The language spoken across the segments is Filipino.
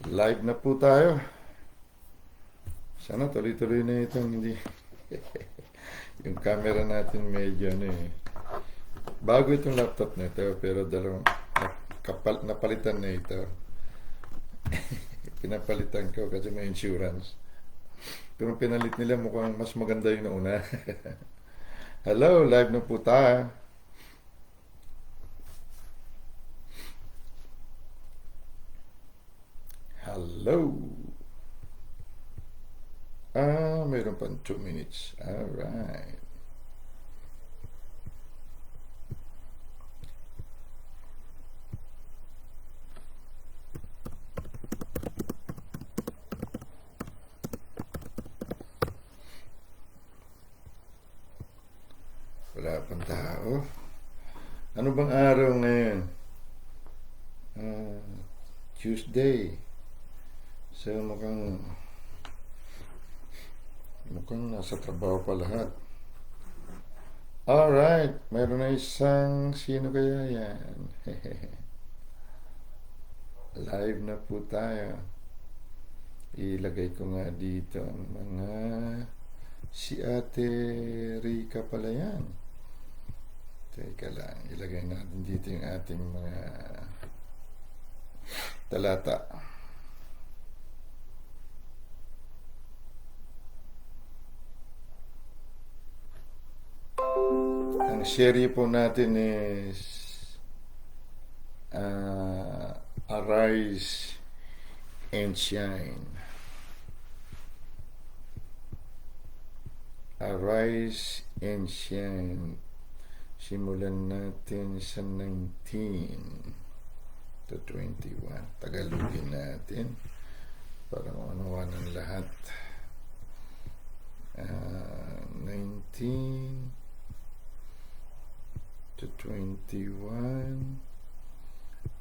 Live na po tayo. Sana tuloy-tuloy na itong hindi. Yung camera natin medyo bago itong laptop na ito, pero dalawang napalitan na ito. Pinapalitan ko kasi may insurance. Pero pinalit nila mukhang mas maganda yung nauna. Hello, live na po tayo. Hello. Mayroon pang 2 minutes. Alright. Wala pang tao. Ano bang araw ngayon? Tuesday. So mukhang nasa trabaho pa lahat. Alright, mayroon na isang, sino kaya yan? Live na po tayo. Ilagay ko nga dito ang mga, si Ate Rica pala yan. Teka lang, ilagay natin dito yung ating mga talata. Ang serye po natin is Arise and Shine. Arise and Shine. Simulan natin sa 19 to 21. Tagalogin natin para maunawa ng lahat. 19 to 21.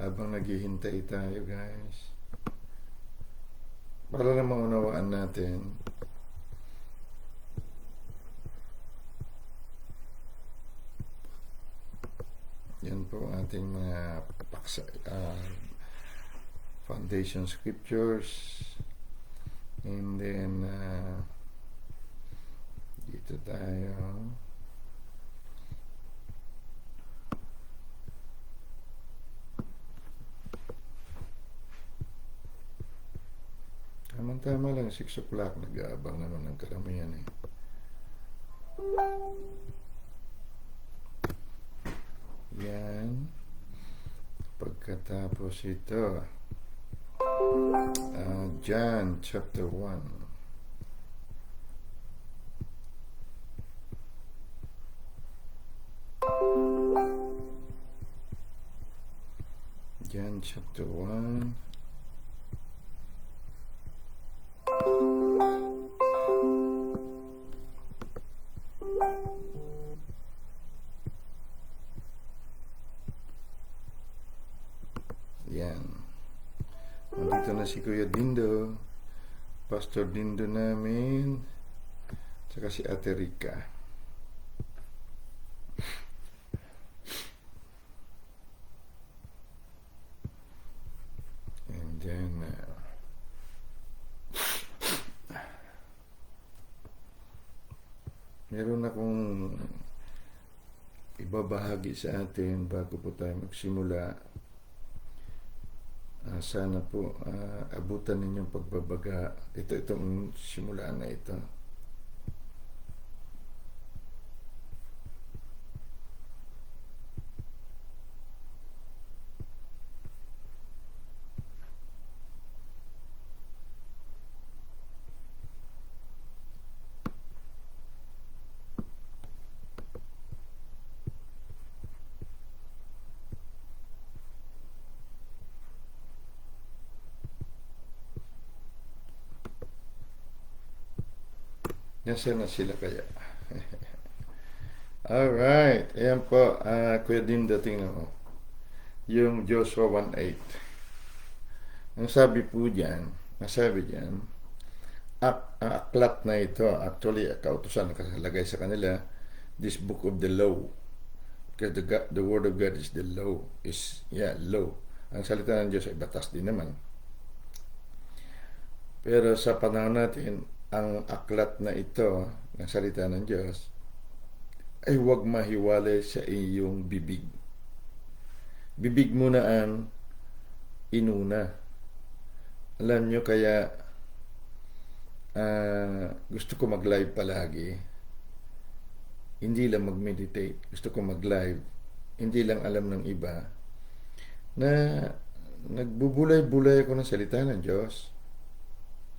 Habang naghihintay tayo, guys, para na maunawaan natin, yan po ating mga foundation scriptures. And then dito tayo. Tama lang, 6 o'clock. Nag-aabang naman ng karamihan eh. Yan. Pagkatapos ito, John chapter 1. John chapter 1. Yan. Nandito na si Kuya Dindo, Pastor Dindo namin, saka si Ate Rica. And then meron akong ibabahagi sa atin bago po tayo magsimula. Sana po abutan ninyong pagbabaga. Itong simulaan na ito. Nasaan na sila kaya? Alright. Ayan po. Kuya Dindo, tingnan mo. Yung Joshua 1:8. Ang sabi po dyan, aklat na ito, actually, kautusan nakalagay sa kanila, this book of the law. Because the word of God is the law. Law. Ang salita ng Diyos ay batas din naman. Pero sa panahon natin, ang aklat na ito, ng salita ng Diyos, ay huwag mahiwalay sa iyong bibig. Bibig mo na ang inuna. Alam nyo, kaya gusto ko mag-live palagi. Hindi lang mag-meditate. Gusto ko mag-live. Hindi lang alam ng iba na nagbubulay-bulay ako ng salita ng Diyos.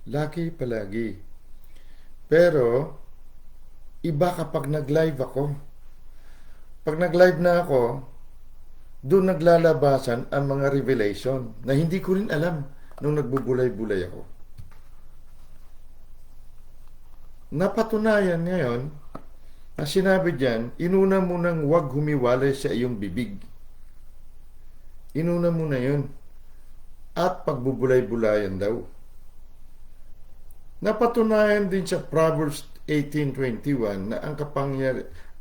Laki palagi. Pero, iba kapag nag-live ako. Pag nag-live na ako, doon naglalabasan ang mga revelation na hindi ko rin alam nung nagbubulay-bulay ako. Napatunayan ngayon na sinabi diyan, inuna mo nang huwag humiwalay sa iyong bibig. Inuna mo na yun. At pagbubulay-bulayan daw. Napatunayan din sa Proverbs 18:21 na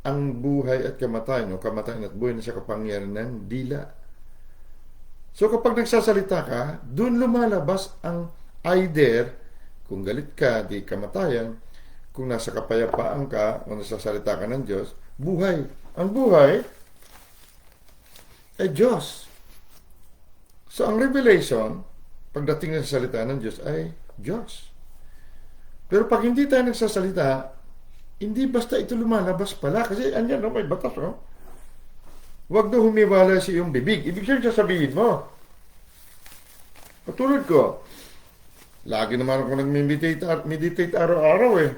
ang buhay at kamatayan, o kamatayan at buhay na sa kapangyarihan ng dila. So kapag nagsasalita ka, doon lumalabas ang either, kung galit ka, di kamatayan, kung nasa kapayapaan ka, o nasasalita ka ng Diyos, buhay. Ang buhay ay Diyos. So ang revelation, pagdating sa salita ng Diyos, ay Diyos. Pero pag hindi tayo nagsasalita, hindi basta ito lumalabas pala. Kasi andyan, no, may batas. No? Huwag daw humiwalay sa iyong bibig. Ibig sabihin mo. Patulad ko, lagi naman ako nag-meditate araw-araw eh.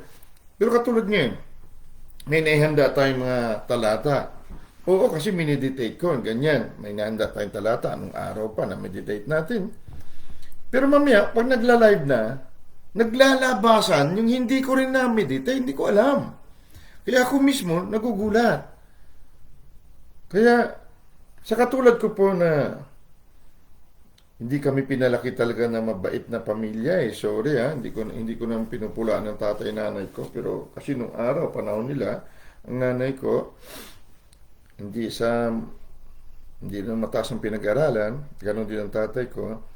Pero katulad ngayon, may naihanda tayong mga talata. Oo, kasi mineditate ko, ganyan. May naihanda tayong talata, anong araw pa na meditate natin. Pero mamaya, pag nagla-live na, naglalabasan yung hindi ko rin na-meditate, hindi ko alam. Kaya ako mismo nagugulat. Kaya sa katulad ko po na hindi kami pinalaki talaga na mabait na pamilya eh. Sorry hindi ko naman pinupulaan ng tatay nanay ko, pero kasi nung araw, panahon nila, ang nanay ko hindi na mataas ang pinag-aralan, ganoon din ang tatay ko.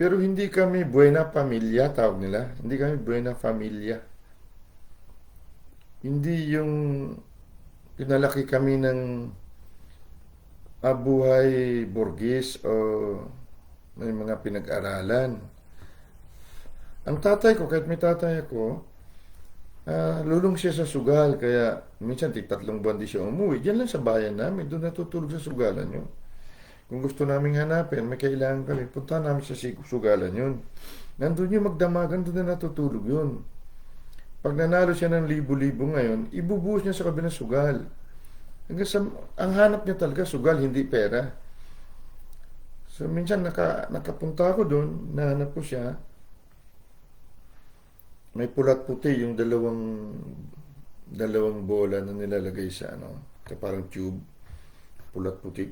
Pero hindi kami buena pamilya, tawag nila. Hindi kami buena familia. Hindi yung pinalaki kami ng buhay burgis o may mga pinag-aralan. Ang tatay ko, kahit may tatay ako, lulong siya sa sugal. Kaya minsan 3 buwan di siya umuwi. Diyan lang sa bayan namin. Doon natutulog sa sugalan yun. Kung gusto naming hanapin, may kailangan kami, punta namin sa sugalan yun. Nandun yung magdamagan, doon na natutulog yun. Pag nanalo siya ng libo-libo ngayon, ibubuhos niya sa kabilang sugal. Ang hanap niya talaga sugal, hindi pera. So minsan nakapunta ako doon, nahanap ko siya. May pulat puti yung dalawang bola na nilalagay sa parang tube. Pulat puti.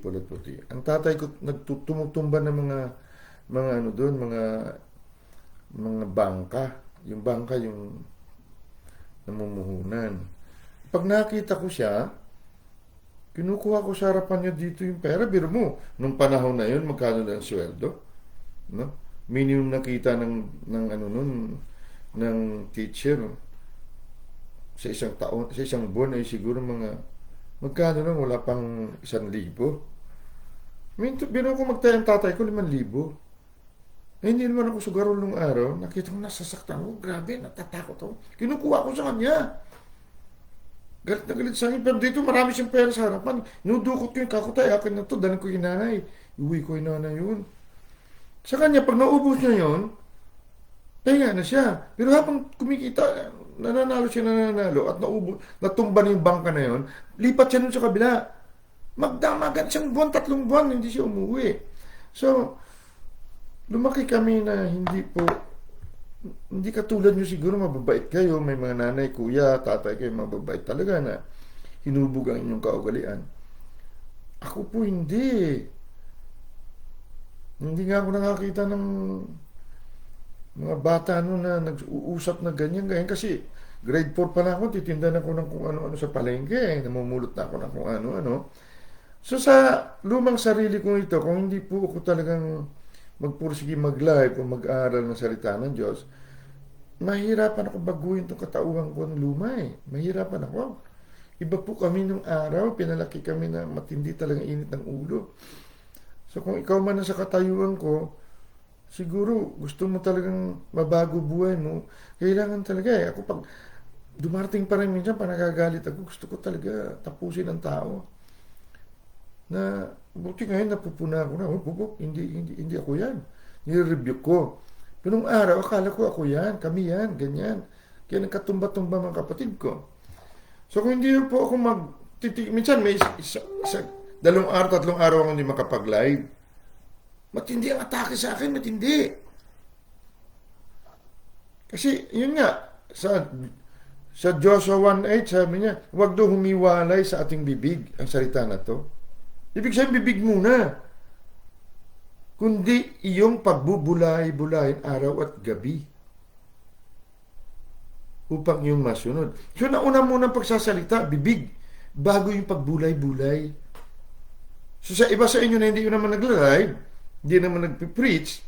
Ang tatay ko nagtumutumba ng mga bangka. Yung bangka yung namumuhunan. Pag nakita ko siya, kinukuha ko sa harapan niya dito yung pera. Biro mo, nung panahon na yun, magkano na ang sweldo? No? Minimum nakita ng teacher sa isang taon, sa isang buwan ay siguro magkano lang, wala pang 1,000. Bino ko magtayang tatay ko 5,000. Hindi naman ako sugarol nung araw. Nakita ko nasasaktan ko. Grabe, natatakot ako. Kinukuha ko sa kanya. Galit na galit sa akin. Pero dito marami siyang pera sa harapan. Nudukot ko yung kakutay. Akin na to. Dalhin ko yung nanay. Uwi ko yung nanay yun. Sa kanya, pag naubos niya yun, tayo na siya. Pero habang kumikita, nananalo at natumba na yung bangka na yun, lipat siya nun sa kabila. Magdamagan siyang buwan, 3 buwan, hindi siya umuwi. So, lumaki kami na hindi katulad nyo siguro, mababait kayo, may mga nanay, kuya, tatay kayo, mababait talaga na hinubog ang inyong kaugalian. Ako po hindi. Hindi nga ako nakakita ng mga bata na nag-uusap na ganyan kasi grade 4 pa lang ako, titinda na ako ng kung ano-ano sa palengke, namumulot na ako ng kung ano-ano. So sa lumang sarili kong ito, kung hindi po ako talagang magpursige mag-live o mag-aral ng salita ng Diyos, mahirapan ako baguhin itong katauhan ko ng luma eh. Mahirapan ako. Iba po kami nung araw, pinalaki kami na matindi talagang init ng ulo. So kung ikaw man sa katayuan ko, siguro gusto mo talagang mabago buhay mo, kailangan talaga eh. Ako pag dumarating pa rin minsan, pa nagagalit ako, gusto ko talaga tapusin ang tao. Na buti ngayon napupuna ako na, hindi ako yan. Nire-review ko. Pero nung araw, akala ko ako yan, kami yan, ganyan. Kaya nagkatumba-tumba mga kapatid ko. So kung hindi po ako minsan may isa, 2 araw, 3 araw ako hindi makapag-live. Matindi ang atake sa akin, matindi. Kasi yun nga, sa Joshua 1:8 sabi niya, huwag daw humiwalay sa ating bibig ang salita na to. Ibig sabihin, bibig muna. Kundi iyong pagbubulay-bulayin araw at gabi upang iyong masunod. So, nauna muna pagsasalita, bibig, bago yung pagbulay-bulay. So, sa iba sa inyo na hindi yun naman nag-live, hindi naman nag-preach,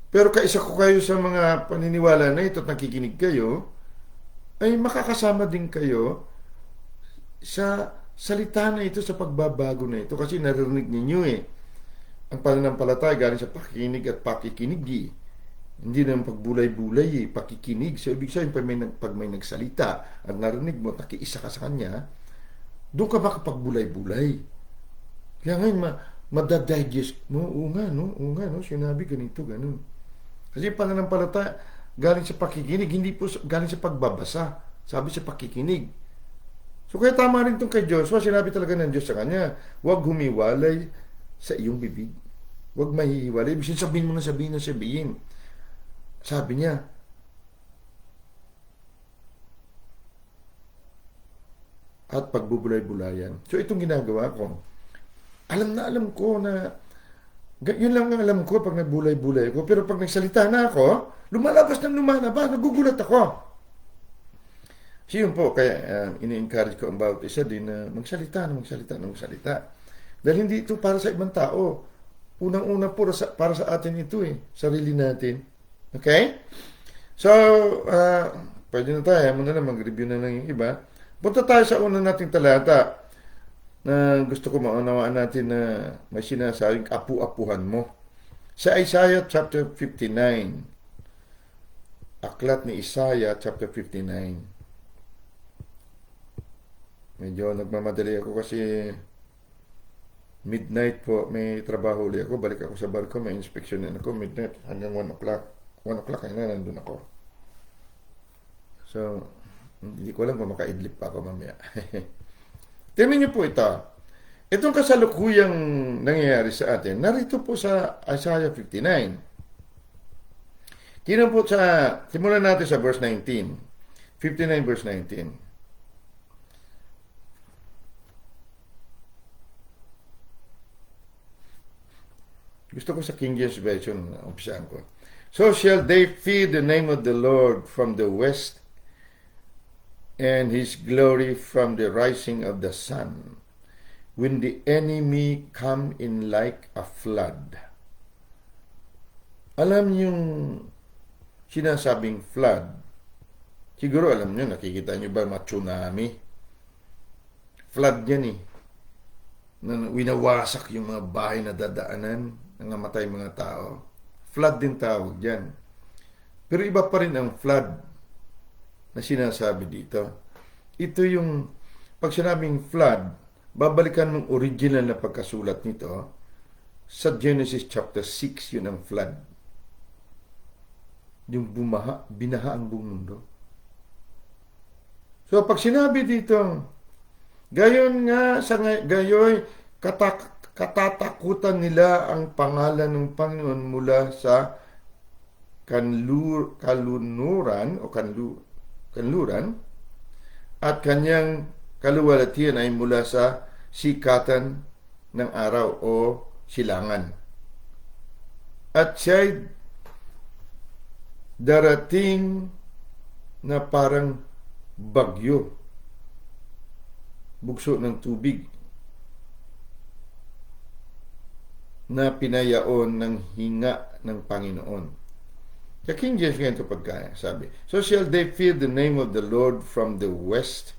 pero kaisa ko kayo sa mga paniniwala na ito at nakikinig kayo, ay makakasama din kayo sa salita na ito, sa pagbabago na ito. Kasi narinig ninyo eh, ang pananampalataya galing sa pakikinig at pakikinig. Hindi naman pagbulay-bulay eh, pakikinig. So, ibig sabihin, pag may nagsalita at narinig mo, nakiisa ka sa kanya, doon ka makapagbulay-bulay. Kaya ngayon, madadigest mo, oo nga, no, sinabi ganito, ganun. Kasi pananampalataya, galing sa pakikinig, hindi po galing sa pagbabasa. Sabi sa pakikinig. So, kaya tama rin itong kay Joshua, sinabi talaga ng Diyos sa kanya, huwag humiwalay sa iyong bibig. Huwag mahihiwalay. Ibig sabihin mo na sabihin. Sabi niya, at pagbubulay-bulayan. So, itong ginagawa ko. Alam ko na, yun lang ang alam ko pag nagbulay-bulay ko. Pero pag nagsalita na ako, lumalabas, nagugulat ako. So, yun po, kaya ini-encourage ko ang bawat isa din na magsalita. Dahil hindi ito para sa ibang tao. Unang-una po, para sa atin ito eh. Sarili natin. Okay? So, pwede na tayo. Muna na mag-review na lang yung iba. Punta tayo sa unang nating talata na gusto ko maunawaan natin na may sinasabing apu-apuhan mo. Sa Isaiah chapter 59. Aklat ni Isaiah chapter 59. Medyo nagmamadali ako kasi midnight po, may trabaho ulit ako. Balik ako sa barko, may inspection din ako. Midnight hanggang 1 o'clock. 1 o'clock na nandun ako. So, hindi ko alam kung makaidlip pa ako mamaya. Tingnan niyo po ito. Itong kasalukuyang nangyayari sa atin, narito po sa Isaiah 59. Tingnan po simulan natin sa verse 19. 59 verse 19. Gusto ko sa King James Version, umpisahan ko. So shall they fear the name of the Lord from the west, and his glory from the rising of the sun, when the enemy come in like a flood. Alam yung sinasabing flood, siguro alam nyo, nakikita nyo ba mga tsunami? Flood yan eh. Winawasak yung mga bahay na dadaanan, nangamatay mga tao. Flood din tawag dyan. Pero iba pa rin ang flood na sinasabi dito. Ito yung, pag sinabing flood, babalikan mong original na pagkasulat nito sa Genesis chapter 6, yun ang flood. Yung binaha ang buong mundo. So pag sinabi dito, gayon nga, gayoy, katatakutan nila ang pangalan ng Panginoon mula sa kanluran at kanyang kaluwalhatian ay mula sa sikatan ng araw o silangan. At siya'y darating na parang bagyo, bugso ng tubig. na pinayaon ng hinga ng Panginoon. Sa King James ganito pagkaya, sabi, so shall they fear the name of the Lord from the west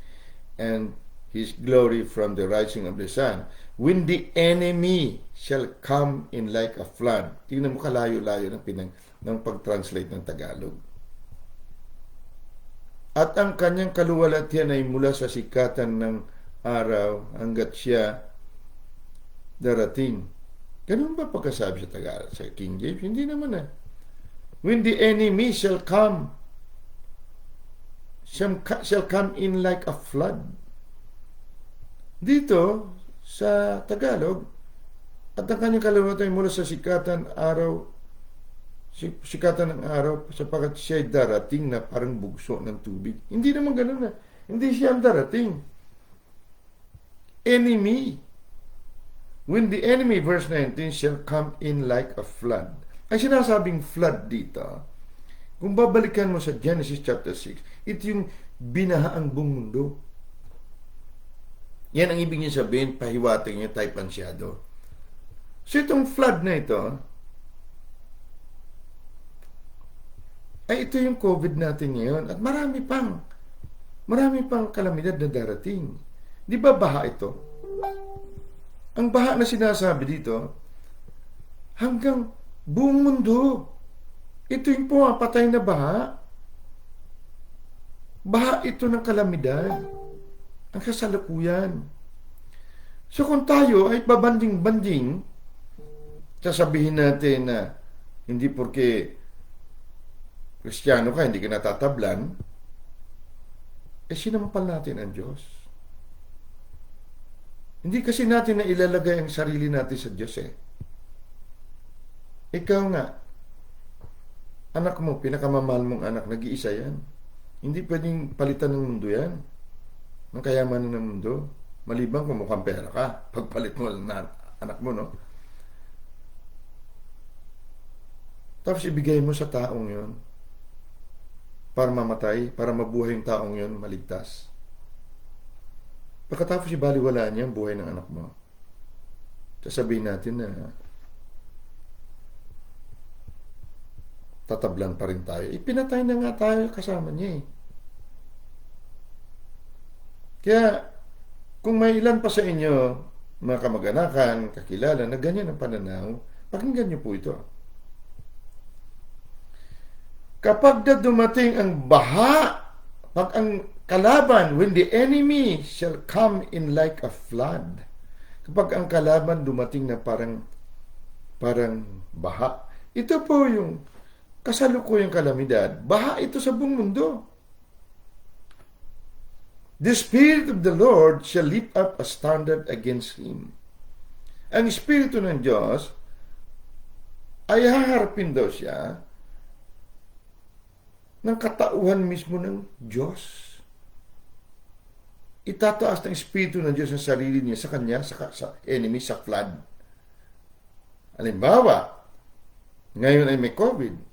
and His glory from the rising of the sun. When the enemy shall come in like a flood. Tingnan mo kalayo-layo ng pag-translate ng Tagalog. At ang kanyang kaluwalhatian ay mula sa sikatan ng araw hanggat siya darating. Ganun ba pagkasabi sa Tagalog? Sa King James? Hindi naman When the enemy shall come in like a flood. Dito, sa Tagalog, at ang kanyang kaluwalhatian mula sa sikatan ng araw sapagkat siya ay darating na parang bugso ng tubig. Hindi naman ganun Hindi siya ang darating. Enemy. When the enemy, verse 19, shall come in like a flood. Ay sinasabing flood dito, kung babalikan mo sa Genesis chapter 6, ito yung binahaang buong mundo. Yan ang ibig niya sabihin, pahiwating niya tayo pansyado. So itong flood na ito, ay ito yung COVID natin ngayon at marami pang kalamidad na darating. Di ba baha ito? Ang baha na sinasabi dito, hanggang buong mundo. Ito yung pumapatay na baha. Baha ito ng kalamidad. Ang kasalukuyan. So kung tayo ay babanding-banding, sasabihin natin na hindi porke Kristiyano ka, hindi ka natatablan, sinampal natin ang Diyos. Hindi kasi natin na ilalagay ang sarili natin sa Diyos Ikaw nga, anak mo, pinakamamahal mong anak, nag-iisa yan. Hindi pwedeng palitan ng mundo yan. Ang kayamanan ng mundo. Maliban kung mukhang pera ka, pagpalit mo na anak mo, no? Tapos ibigay mo sa taong yon para mamatay, para mabuhay yung taong yon, maligtas. Pagkatapos ibaliwalaan niya ang buhay ng anak mo. Sasabihin natin na tatablan pa rin tayo. Ipinatay na nga tayo kasama niya Kaya, kung may ilan pa sa inyo, mga kamag-anakan, kakilala, na ganyan ang pananaw, pakinggan niyo po ito. Kapag dumating ang baha, pag ang kalaban, when the enemy shall come in like a flood, kapag ang kalaban dumating na parang baha, ito po yung kasalukuyang kalamidad. Baha ito sa buong mundo. The Spirit of the Lord shall lift up a standard against him. Ang Espiritu ng Diyos ay haharapin daw siya ng katauhan mismo ng Diyos. Itataas ng Espiritu ng Diyos ang sarili niya sa kanya, sa enemy, sa flood. Halimbawa, ngayon ay may COVID.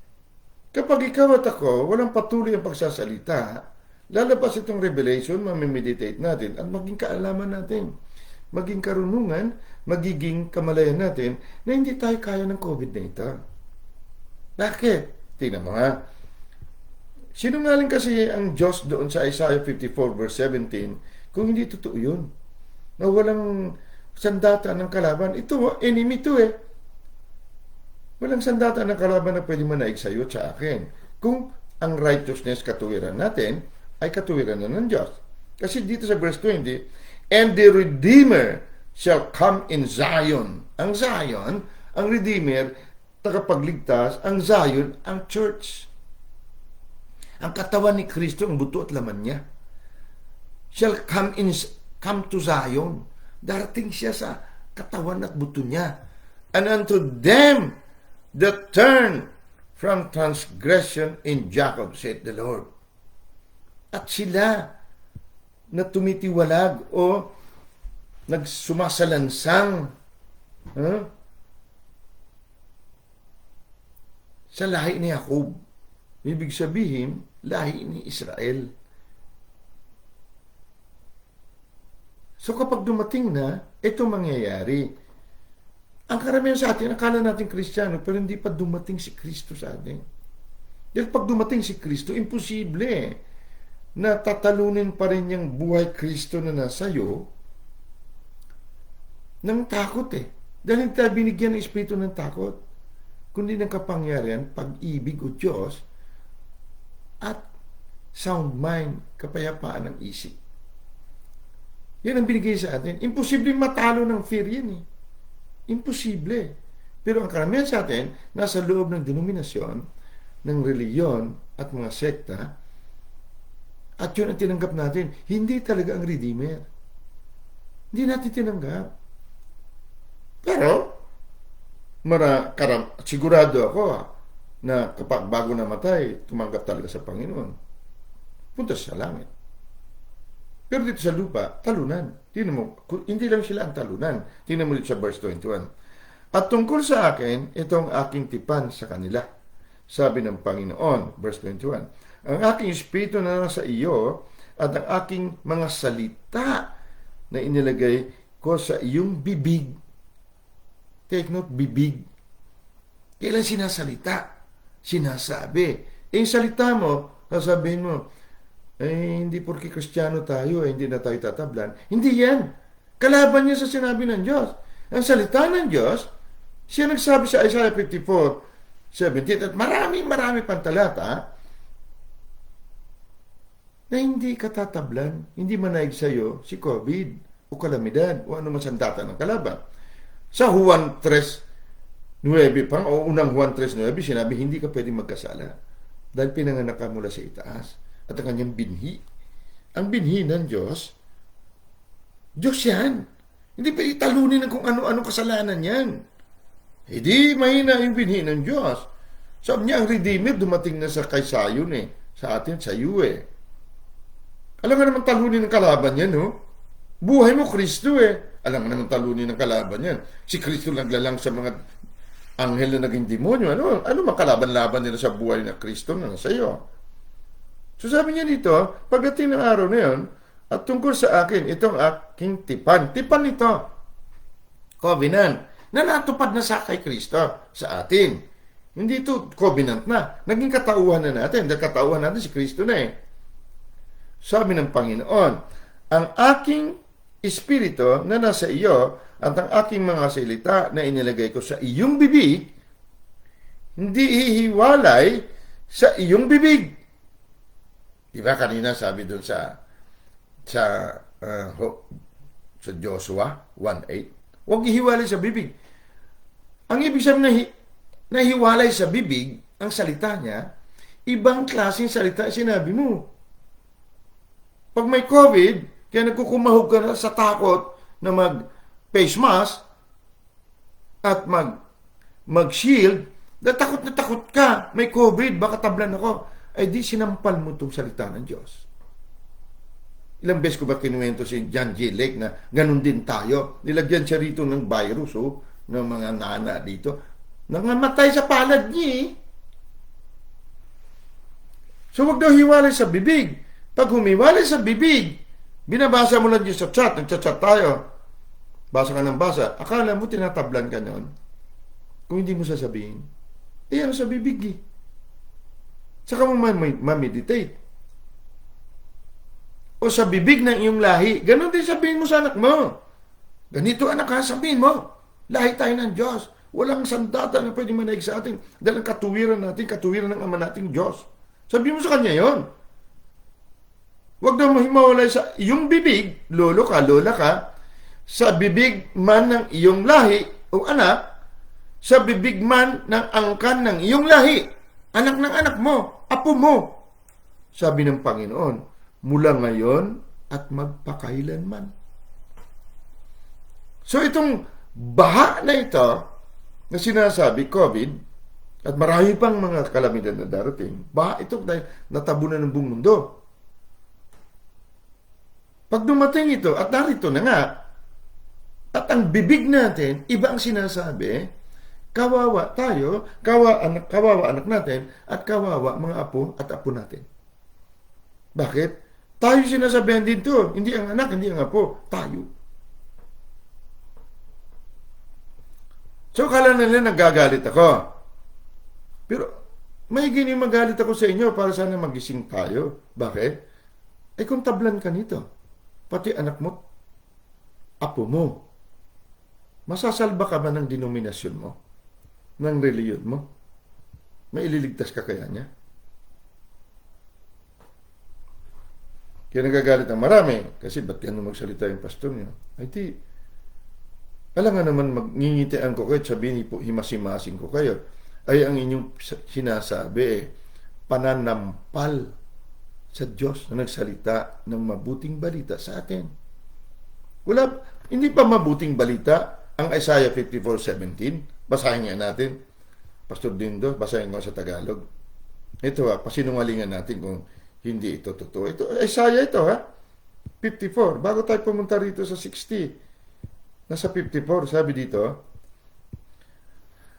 Kapag ikaw at ako, walang patuloy ang pagsasalita, lalabas itong revelation, mamimeditate natin, at maging kaalaman natin, maging karunungan, magiging kamalayan natin, na hindi tayo kaya ng COVID na ito. Bakit? Tingnan mo sinungaling kasi ang Diyos doon sa Isaiah 54 verse 17, kung hindi totoo yun, na walang sandata ng kalaban. Ito, enemy to Walang sandata ng kalaban na pwede manaig sa'yo at sa akin. Kung ang righteousness, katuwiran natin, ay katuwiran na ng Diyos. Kasi dito sa verse 20, and the Redeemer shall come in Zion. Ang Zion, ang Redeemer, tagapagligtas, ang Zion, ang church. Ang katawan ni Kristo, ang buto at laman niya, shall come to Zion. Darating siya sa katawan at buto niya. And unto them that turn from transgression in Jacob, said the Lord. At sila na tumitiwalag o nagsumasalansang sa lahi ni Jacob. Ibig sabihin, lahi ni Israel. So kapag dumating na, ito mangyayari. Ang karamihan sa atin, akala natin Kristiyano, pero hindi pa dumating si Kristo sa atin. Dahil pag dumating si Kristo, imposible na tatalunin pa rin yung buhay Kristo na nasa iyo ng takot eh. Dahil hindi tayo binigyan ng espiritu ng takot, kundi ng kapangyarihan, pag-ibig o Diyos, at sound mind, kapayapaan ng isip. Yan ang binigay sa atin. Imposible matalo ng fear yan eh. Imposible. Pero ang karamihan sa atin, nasa loob ng denominasyon, ng reliyon at mga sekta, at yun ang tinanggap natin. Hindi talaga ang Redeemer. Hindi natin tinanggap. Pero, sigurado ako na kapag bago namatay, tumanggap talaga sa Panginoon. Punta sa langit. Pero dito sa lupa, talunan. Tingnan mo, hindi lang sila ang talunan. Tingnan mo dito sa verse 21. At tungkol sa akin, itong aking tipan sa kanila. Sabi ng Panginoon, verse 21, ang aking espiritu na nasa iyo at ang aking mga salita na inilagay ko sa iyong bibig. Take note, bibig. Kailan sinasalita? Sinasabi. Yung salita mo, sasabihin mo, hindi porke Kristiyano tayo, hindi na tayo tatablan. Hindi yan. Kalaban niya sa sinabi ng Diyos. Ang salita ng Diyos, siya nagsabi sa Isaiah 54:17 at marami pang talata na hindi katatablan, hindi manaig sa iyo si COVID o kalamidad o ano man sandata ng kalaban. Sa Juan 3:9 pang o unang Juan 3:9 sinabi hindi ka pwedeng magkasala dahil pinanganak ka mula sa itaas at ang kanyang binhi. Ang binhi ng Diyos yan. Hindi pa italunin ng kung ano-ano kasalanan yan. Hindi mahina yung binhi ng Diyos. Sabi niya, ang Redeemer dumating na sa kaysayon eh. Sa atin, sa iyo eh. Alam nga naman talunin ng kalaban yan, no? Buhay mo, Kristo eh. Alam nga naman talunin ng kalaban yan. Si Kristo naglalang sa mga anghel na naging demonyo. Ano makalaban-laban nila sa buhay na Kristo na nasa iyo? So sabi niya dito, pagdating ng araw na yun, at tungkol sa akin, itong aking tipan. Tipan ito. Covenant. Na natupad na sa kay Kristo sa atin. Hindi ito covenant na. Naging katauhan na natin. Dahil katauhan natin si Kristo na eh. Sabi ng Panginoon, ang aking espiritu na nasa iyo at ang aking mga salita na inilagay ko sa iyong bibig, hindi hihiwalay sa iyong bibig. Diba kanina sabi doon sa Joshua 1:8, huwag ihiwalay sa bibig. Ang ibig sabihin na hiwalay sa bibig, ang salita niya, ibang klaseng salita sinabi mo. Pag may COVID, kaya nagkukumahog ka na sa takot na mag-face mask at mag-shield, dahil takot na takot ka, may COVID, baka tablan ako, ay di sinampal mo itong salita ng Diyos. Ilang beses ko ba kinuwento si John G. Lake na ganun din tayo? Nilagyan siya rito ng virus, ng mga nana dito. Nangamatay sa palad niya. So wag daw hiwalay sa bibig. Pag humiwalay sa bibig, binabasa mo lang dito sa chat, nagchat-chat tayo. Basa ka ng basa. Akala mo tinatablan ka nun? Kung hindi mo sasabihin, ano sa bibig eh. Saka mo ma-meditate. O sa bibig ng iyong lahi, ganun din sabihin mo sa anak mo. Ganito anak ha, sabihin mo. Lahi tayo ng Diyos. Walang sandata na pwede manaig sa atin. Dahil ang katuwiran natin, katuwiran ng Ama nating Diyos. Sabihin mo sa kanya yon. Huwag na mahimawalay sa iyong bibig, lolo ka, lola ka, sa bibig man ng iyong lahi o anak, sa bibig man ng angkan ng iyong lahi, anak ng anak mo, apo mo. Sabi ng Panginoon, mula ngayon at magpakailanman. So itong baha na ito, na sinasabi, COVID, at marami pang mga kalamidad na darating, baha ito dahil natabunan ng buong mundo. Pag dumating ito, at narito na nga, at ang bibig natin, iba ang sinasabi, kawawa tayo, kawawa anak natin, at kawawa mga apo at apo natin. Bakit? Tayo sinasabihan dito, hindi ang anak, hindi ang apo, tayo. So, akala nila nagagalit ako. Pero, may gini magalit ako sa inyo para sana magising tayo. Bakit? Eh, kung tablan ka nito, pati anak mo, apo mo, masasalba ka ba ng denominasyon mo? Ng reliyon mo? May ililigtas ka kaya niya? Kaya nagagalit ang marami. Kasi ba't gano'n magsalita yung pastor niyo? Ay di, alam nga naman magngingitian ko kayo at sabihin po, himasimasing ko kayo. Ay ang inyong sinasabi pananampal sa Diyos na nagsalita ng mabuting balita sa atin. Wala, hindi pa mabuting balita ang Isaiah 54:17. Basahin nga natin. Pastor Dindo, basahin ko sa Tagalog. Ito pasinungalingan natin kung hindi ito totoo. Ito, Isaiah ito 54. Bago tayo pumunta rito sa 60. Nasa 54, sabi dito,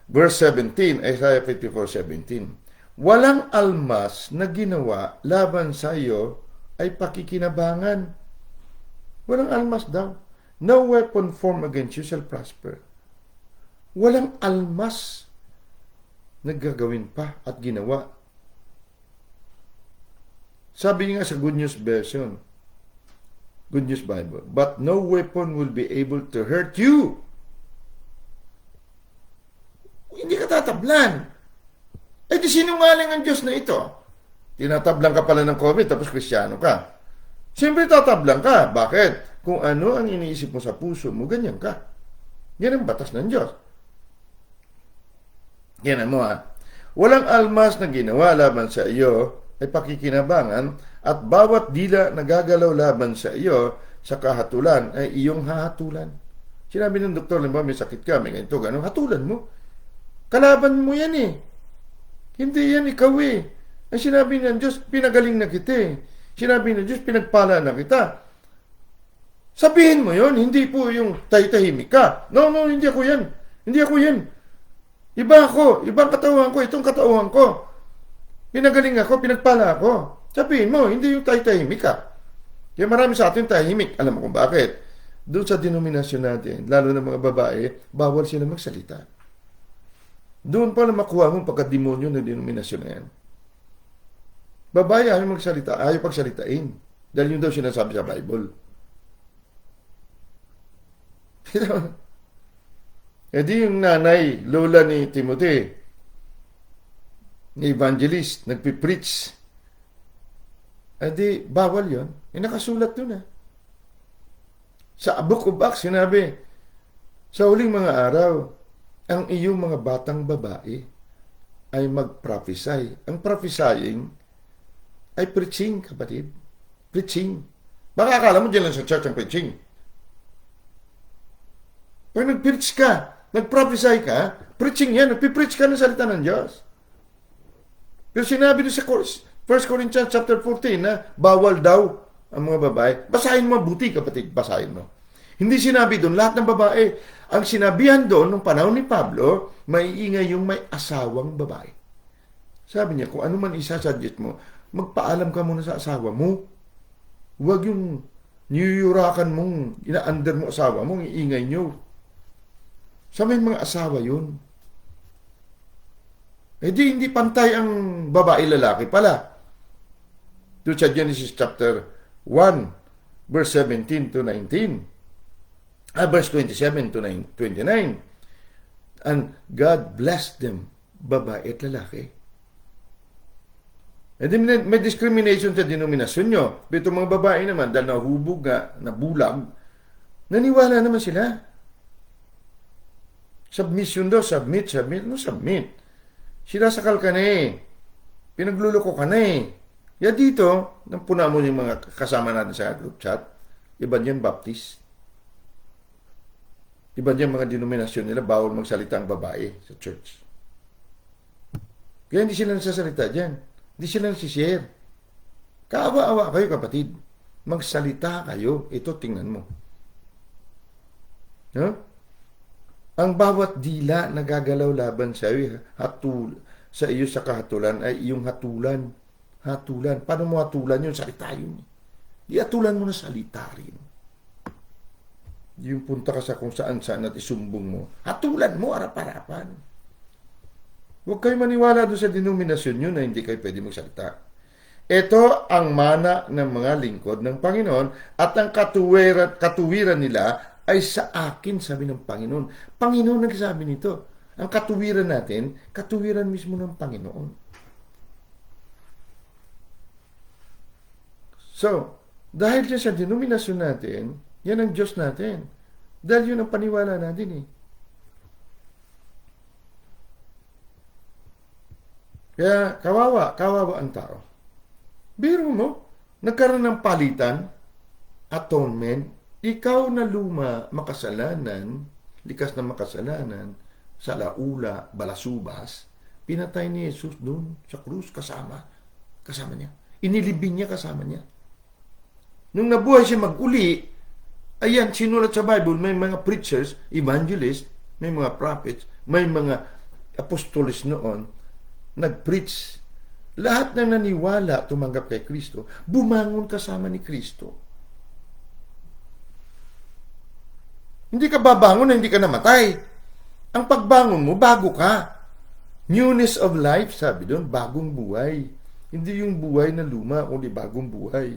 verse 17, Isaiah 54:17. Walang almas na ginawa laban sa iyo ay pakikinabangan. Walang almas daw. No weapon formed against you shall prosper. Walang almas na gagawin pa at ginawa. Sabi nga sa Good News Version, Good News Bible, but no weapon will be able to hurt you. Hindi ka tatablan. Eh di sinungaling ang Diyos na ito. Tinatablan ka pala ng COVID tapos Kristiyano ka. Siyempre tatablan ka. Bakit? Kung ano ang iniisip mo sa puso mo, ganyan ka. Yan ang batas ng Diyos. Yan mo Walang almas na ginawa laban sa iyo ay pakikinabangan at bawat dila na gagalaw laban sa iyo sa kahatulan ay iyong hahatulan. Sinabi ng doktor, limbawa may sakit ka, may ganito, gano'n, hatulan mo. Kalaban mo yan Hindi yan ikaw Ang sinabi ng Diyos, pinagaling na kita Sinabi ng Diyos, pinagpala na kita. Sabihin mo yon, hindi po yung tahimik ka. No, hindi ako yan. Hindi ako yan. Iba ako, ibang katawan ko, itong katawan ko. Pinagaling ako, pinagpala ako. Sabihin mo, hindi yung tahimik ka. Kaya marami sa atin tahimik. Alam mo kung bakit? Doon sa denominasyon natin, lalo na mga babae, bawal sila magsalita. Doon pala makuha mong pagkademonyo ng denominasyon na yan. Babae ayaw magsalita, ayaw pagsalitain. Dahil yun daw sinasabi sa Bible. E di yung nanay, lola ni Timothy, ni evangelist, nagpipreach. E di, bawal yun. E nakasulat dun Sa Book of Acts, sinabi, sa huling mga araw, ang iyong mga batang babae ay mag-prophesy. Ang prophesying ay preaching, kapatid. Preaching. Baka akala mo dyan lang sa church ang preaching. Pag nag-preach ka, nag-prophesy ka, preaching yan, nagpipreach ka ng salita ng Diyos. Pero sinabi doon sa 1 Corinthians chapter 14 na bawal daw ang mga babae. Basahin mo mabuti, kapatid, basahin mo. Hindi sinabi doon lahat ng babae. Ang sinabihan doon, nung panahon ni Pablo, maiingay yung may asawang babae. Sabi niya, kung ano man isasuggest mo, magpaalam ka muna sa asawa mo. Huwag yung niyuyurakan mong, ina-under mo asawa mo, iingay nyo. Sa may mga asawa yun. Eh di, hindi pantay ang babae-lalaki pala. Doon sa Genesis chapter 1, verse 17 to 19. Verse 27 to 29. And God blessed them, babae at lalaki. And then may discrimination sa denominasyon nyo. Pero mga babae naman, dahil nahubog nga, nabulag, naniwala naman sila. Submission daw, submit. No, submit. Sinasakal ka na Pinagluloko ka na Ya dito, napuna mo yung mga kasama natin sa group chat, iba niyan Baptist. Iba niyan mga denominasyon nila, bawal magsalita ang babae sa church. Kaya hindi sila nagsasalita dyan. Hindi sila nagsishare. Kaawa-awa kayo, kapatid. Magsalita kayo. Ito, tingnan mo. No? Ang bawat dila na gagalaw laban sa iyo, sa iyo sa kahatulan ay iyong hatulan. Hatulan. Paano mo hatulan yun? Salita yun. Di hatulan mo na salita rin. Yung punta ka sa kung saan-saan at isumbong mo. Hatulan mo, arap-arapan. Huwag kayo maniwala doon sa denominasyon nyo na hindi kayo pwede magsalita. Ito ang mana ng mga lingkod ng Panginoon at ang katuwiran nila ay sa akin, sabi ng Panginoon. Panginoon nagsabi nito. Ang katuwiran natin, katuwiran mismo ng Panginoon. So, dahil dyan sa denominasyon natin, yan ang Diyos natin. Dahil yun ang paniwala natin eh. Kaya kawawa ang tao. Biro mo, nagkaroon ng palitan, atonement, ikaw na luma, makasalanan, likas na makasalanan, sa laula, balasubas, pinatay ni Jesus doon sa krus kasama niya. Inilibing niya kasama niya. Nung nabuhay siya mag-uli, ayan, sinulat sa Bible, may mga preachers, evangelists, may mga prophets, may mga apostoles noon, nag-preach. Lahat na naniwala, tumanggap kay Kristo, bumangon kasama ni Kristo. Hindi ka babangon na hindi ka namatay. Ang pagbangon mo, bago ka. Newness of life, sabi doon, bagong buhay. Hindi yung buhay na luma, kundi bagong buhay.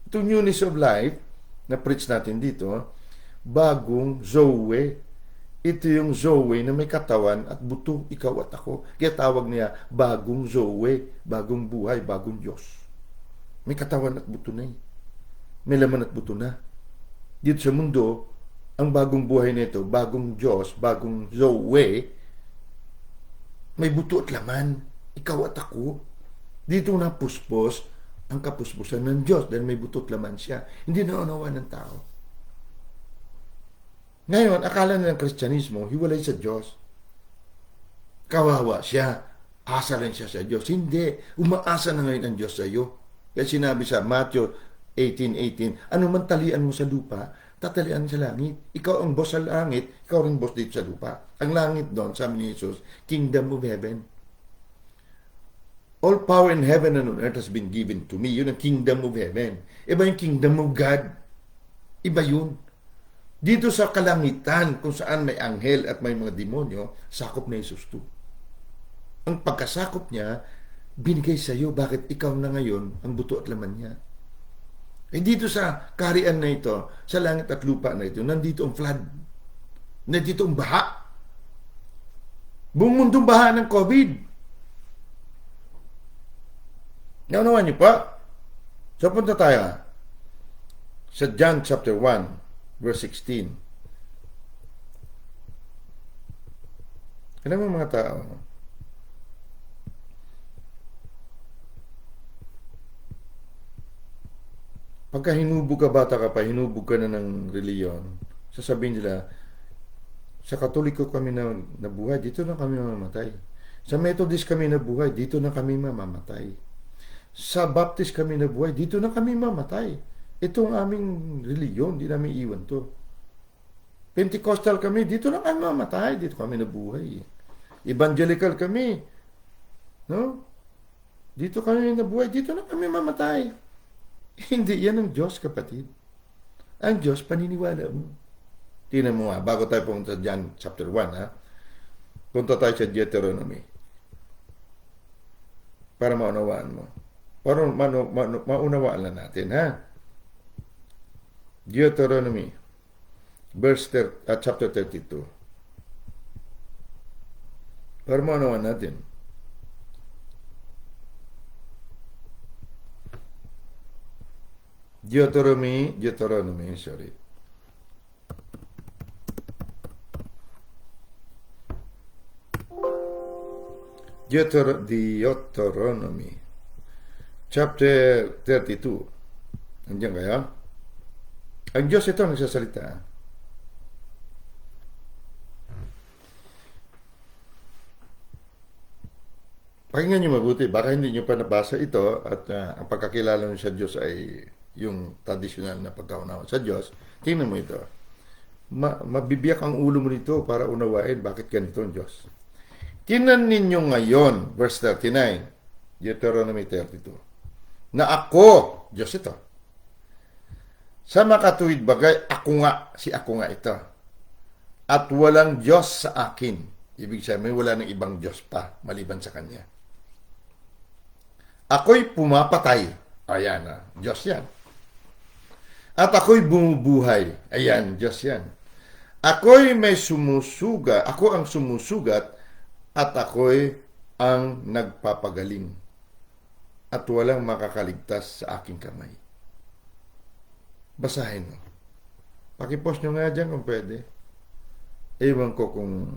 Itong newness of life, na preach natin dito, bagong Zoe. Ito yung Zoe na may katawan at buto, ikaw at ako. Kaya tawag niya, bagong Zoe, bagong buhay, bagong Diyos. May katawan at buto na eh. May laman at buto na. Dito sa mundo, ang bagong buhay nito, bagong Diyos, bagong Zoe, may buto at laman. Ikaw at ako. Dito na puspos ang kapuspusan ng Diyos dahil may buto at laman siya. Hindi naunawa ng tao. Ngayon, akala na ng Kristyanismo, hiwalay sa Diyos. Kawawa siya. Asa rin siya sa Diyos. Hindi. Umaasa na ngayon ang Diyos sa iyo. Kaya sinabi sa Matthew 18:18, ano man talian mo sa lupa, tatalian sa langit. Ikaw ang boss sa langit, ikaw rin boss dito sa lupa. Ang langit doon, sabi ni Jesus, Kingdom of Heaven. All power in heaven and on earth has been given to me. Yun ang Kingdom of Heaven. Iba yung Kingdom of God. Iba yun. Dito sa kalangitan, kung saan may anghel at may mga demonyo, sakop na Jesus to. Ang pagkasakop niya, binigay sa iyo. Bakit ikaw na ngayon ang buto at laman niya? Eh dito sa kaharian na ito, sa langit at lupa na ito, nandito ang flood. Nandito ang baha. Buong mundong baha ng COVID. Naunawan niyo pa? So punta tayo sa John chapter 1. Verse 16. Alam mo mga tao, pagka hinubog ka, bata ka pa, hinubog ka na ng reliyon, sasabihin nila, sa Katoliko kami na nabuhay, dito na kami mamamatay. Sa Methodist kami nabuhay, dito na kami mamamatay. Sa Baptist kami nabuhay, dito na kami mamatay. Ito ang aming reliyon, di namin iwan to. Pentecostal kami, dito na kami mamatay, dito kami nabuhay. Evangelical kami, no? Dito kami nabuhay, dito na kami mamatay. Hindi yan ang Diyos, kapatid. Ang Diyos, paniniwala mo. Tingnan mo nga, bago tayo pumunta sa John chapter 1, ha? Punta tayo sa Deuteronomy. Para maunawaan mo. Para maunawaan lang natin, ha? Deuteronomy, chapter 32. Para maunawaan natin. Deuteronomy, sorry. Deuteronomy, chapter 32. Andiyan kaya? Ang Diyos ito ang nagsasalita. Pakinggan niyo mabuti. Baka hindi niyo pa nabasa ito at ang pagkakilala niyo sa Diyos ay yung tradisyonal na pagkaunawa sa Diyos. Tingnan mo ito. Mabibiyak ang ulo mo nito para unawain bakit ganito ang Diyos. Tingnan ninyo ngayon, verse 39, Deuteronomy 32, na ako, Diyos ito, Sa makatuwid bagay, ako nga ito. At walang Diyos sa akin. Ibig sabihin, wala nang ibang Diyos pa, maliban sa Kanya. Ako'y pumapatay. Ayan na, Diyos yan. At ako'y bumubuhay. Ayan, Diyos yan. Ako'y may sumusugat, ako ang sumusugat, at ako'y ang nagpapagaling. At walang makakaligtas sa aking kamay. Basahin mo. Pakipost nyo nga dyan kung pwede. Ewan ko kung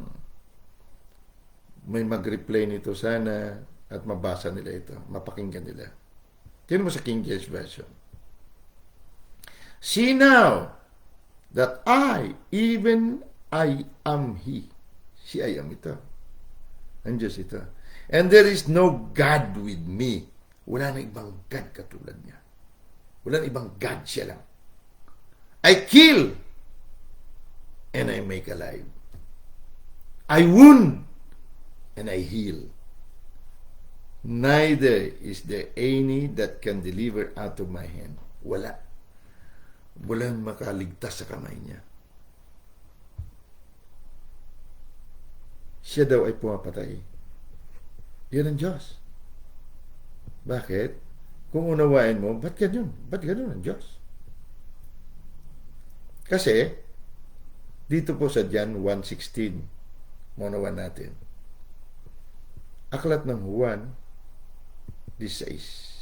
may mag-replay nito sana at mabasa nila ito, mapakinggan nila. Tingnan mo sa King James Version. See now that even I am He. Si I am ito. Ang Diyos ito. And there is no God with me. Wala na ibang God katulad niya. Wala na ibang God, siya lang. I kill and I make alive. I wound and I heal. Neither is there any that can deliver out of my hand. Wala. Walang makaligtas sa kamay niya. Siya daw ay pumapatay. Yan ang Diyos. Bakit? Kung unawain mo, ba't ganyan? Ba't ganun ang Diyos? Kasi, dito po sa John 1:16, maunawan natin. Aklat ng Juan 16.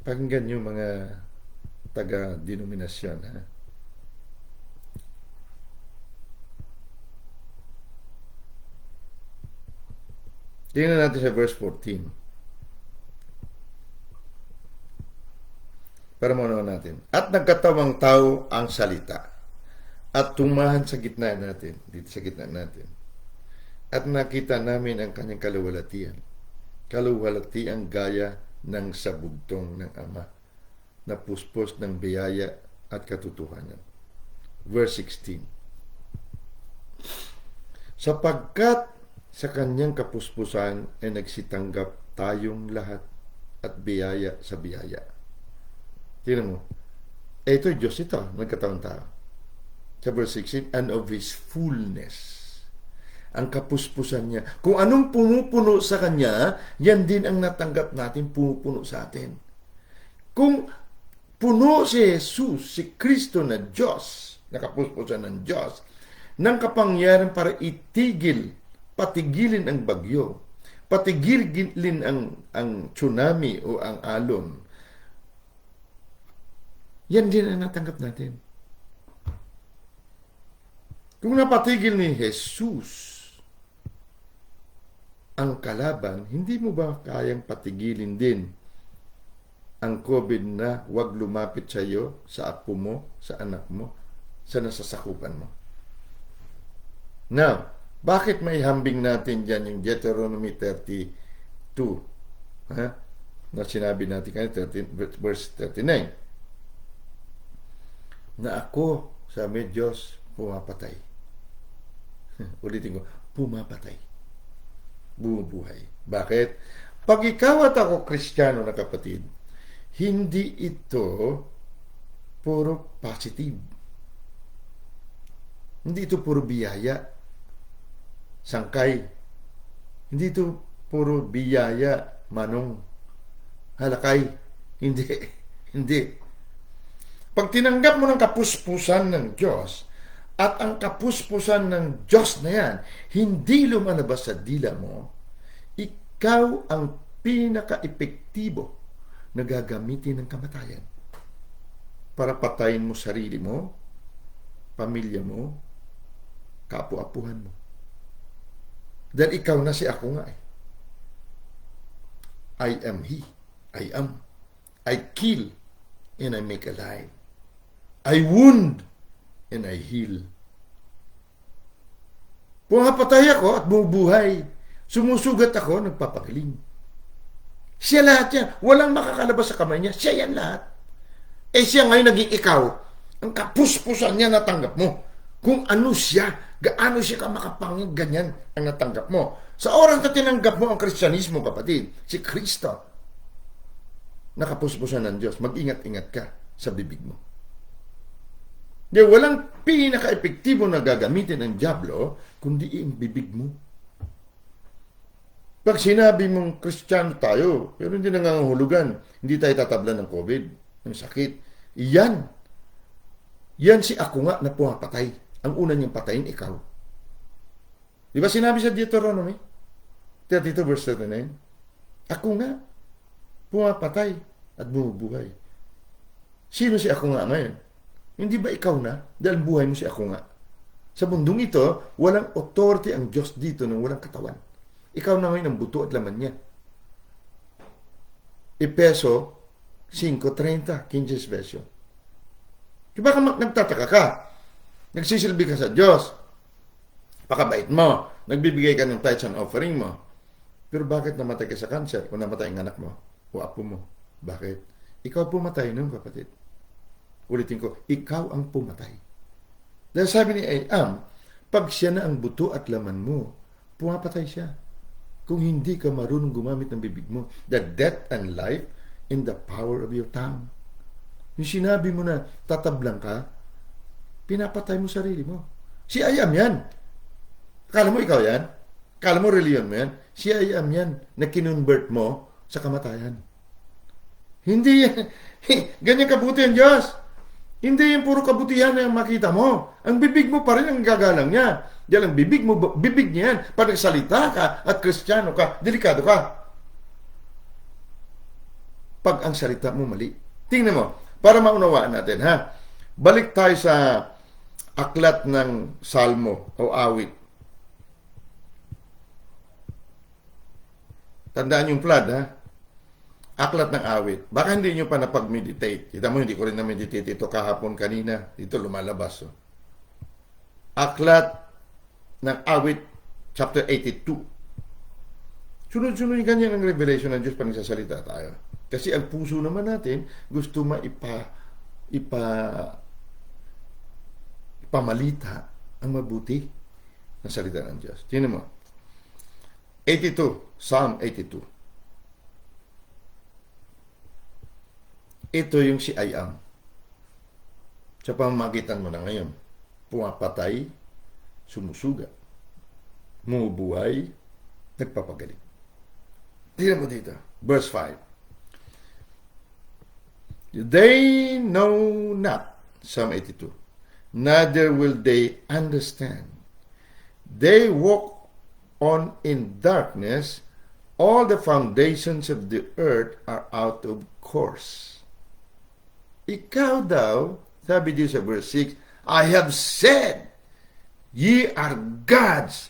Pakinggan nyo mga taga-denominasyon, ha? Tingnan natin sa verse 14. Para maunawan natin. At nagkatawang tao ang salita. At tumahan sa gitna natin. Dito sa gitna natin. At nakita namin ang kanyang kaluwalhatian. Kaluwalhatian gaya ng sabugtong ng Ama. Na puspos ng biyaya at katotohanan. Verse 16. Sapagkat sa kanyang kapuspusan ay nagsitanggap tayong lahat at biyaya sa biyaya. Tingnan mo. Ito Diyos ito, nagkataon tao. Sa verse 16, and of His fullness. Ang kapuspusan niya. Kung anong pumupuno sa Kanya, yan din ang natanggap natin pumupuno sa atin. Kung puno si Jesus, si Kristo na Diyos, nakapuspusan ng Diyos, ng kapangyarihan para patigilin ang bagyo, patigilin ang tsunami o ang alon, yan din ang natanggap natin. Kung napatigil ni Jesus ang kalaban, hindi mo ba kayang patigilin din ang COVID na huwag lumapit sa iyo, sa apo mo, sa anak mo, sa nasasakupan mo? Now, bakit may hambing natin dyan yung Deuteronomy 32? Ha? Na sinabi natin kanina, verse 39. Na ako, sabi Diyos, pumapatay. Ulitin ko, pumapatay. Bumubuhay. Bakit? Pag ikaw at ako, Kristiyano na kapatid, hindi ito puro positive. Hindi ito puro biyaya. Sangkay. Hindi ito puro biyaya, manong, halakay. Hindi. Hindi. Pag tinanggap mo ng kapuspusan ng Diyos, at ang kapuspusan ng Diyos na yan, hindi lumalabas sa dila mo, ikaw ang pinaka-epektibo na gagamitin ng kamatayan para patayin mo sarili mo, pamilya mo, kaapu-apuhan mo. Dahil ikaw na si ako nga eh. I am He. I am. I kill and I make alive. I wound and I heal. Pumapatay ako at bumubuhay. Sumusugat ako, nagpapagaling. Siya lahat yan. Walang makakalabas sa kamay niya. Siya yan lahat. Eh siya ngayon naging ikaw. Ang kapuspusan niya natanggap mo. Kung ano siya, gaano siya ka makapangit, ganyan ang natanggap mo. Sa oras na tinanggap mo ang Kristyanismo, kapatid, si Kristo, nakapuspusan ng Diyos. Mag-ingat-ingat ka sa bibig mo. Di walang pinaka-epektibo na gagamitin ng dyablo, kundi ang bibig mo. Pag sinabi mong Kristiyano tayo, pero hindi nangangahulugan, hindi tayo tatablan ng COVID, ng sakit, yan si ako nga na pumapatay. Ang una niyang patayin, ikaw. Di ba sinabi sa Deuteronomy 32 verse 39? Ako nga, pumapatay at bumubuhay. Sino si ako nga ngayon? Hindi ba ikaw na? Dahil buhay mo si ako nga. Sa mundong ito, walang authority ang Diyos dito ng walang katawan. Ikaw na ngayon ang buto at laman niya. Efeso 5:30, King James Version. Di ba nagtataka ka? Nagsisilbi ka sa Diyos. Pakabait mo. Nagbibigay ka ng tithes and offering mo. Pero bakit namatay ka sa cancer o namatay ang anak mo o apo mo? Bakit? Ikaw pumatay nun, kapatid. Ulitin ko, ikaw ang pumatay. Dahil sabi ni Ayam, pag siya na ang buto at laman mo, pumapatay siya. Kung hindi ka marunong gumamit ng bibig mo, the death and life in the power of your tongue. Yung sinabi mo na tatablang ka, pinapatay mo sarili mo. Si Ayam yan. Akala mo ikaw yan? Akala mo reliyon mo yan? Si Ayam yan na kinonvert mo sa kamatayan. Hindi yan. Ganyan kabuti ang Diyos. Hindi yung puro kabutihan na yung makita mo. Ang bibig mo pa rin ang gagalang niya. Dahil ang bibig niya yan. Pag nagsalita ka at Kristiyano ka, delikado ka. Pag ang salita mo mali. Tingnan mo, para maunawaan natin, ha? Balik tayo sa aklat ng Salmo o awit. Tandaan yung flood, ha? Aklat ng awit. Baka hindi nyo pa napag-meditate. Kita mo, hindi ko rin na-meditate ito kahapon kanina. Dito lumalabas. Oh. Aklat ng awit, chapter 82. Sunod-sunod ganyan ang revelation ng Diyos pag nagsasalita tayo. Kasi ang puso naman natin, gusto ipamalita ang mabuti ng salita ng Diyos. Tingnan mo. 82, Psalm 82. Ito yung si Ayam. Sa pamamagitan mo na ngayon, pumapatay, sumusuga, bumubuhay, nagpapagaling. Tingnan mo dito, verse 5. They know not, Psalm 82, neither will they understand. They walk on in darkness, all the foundations of the earth are out of course. Ikaw daw, sabi dito sa verse 6, I have said, ye are gods,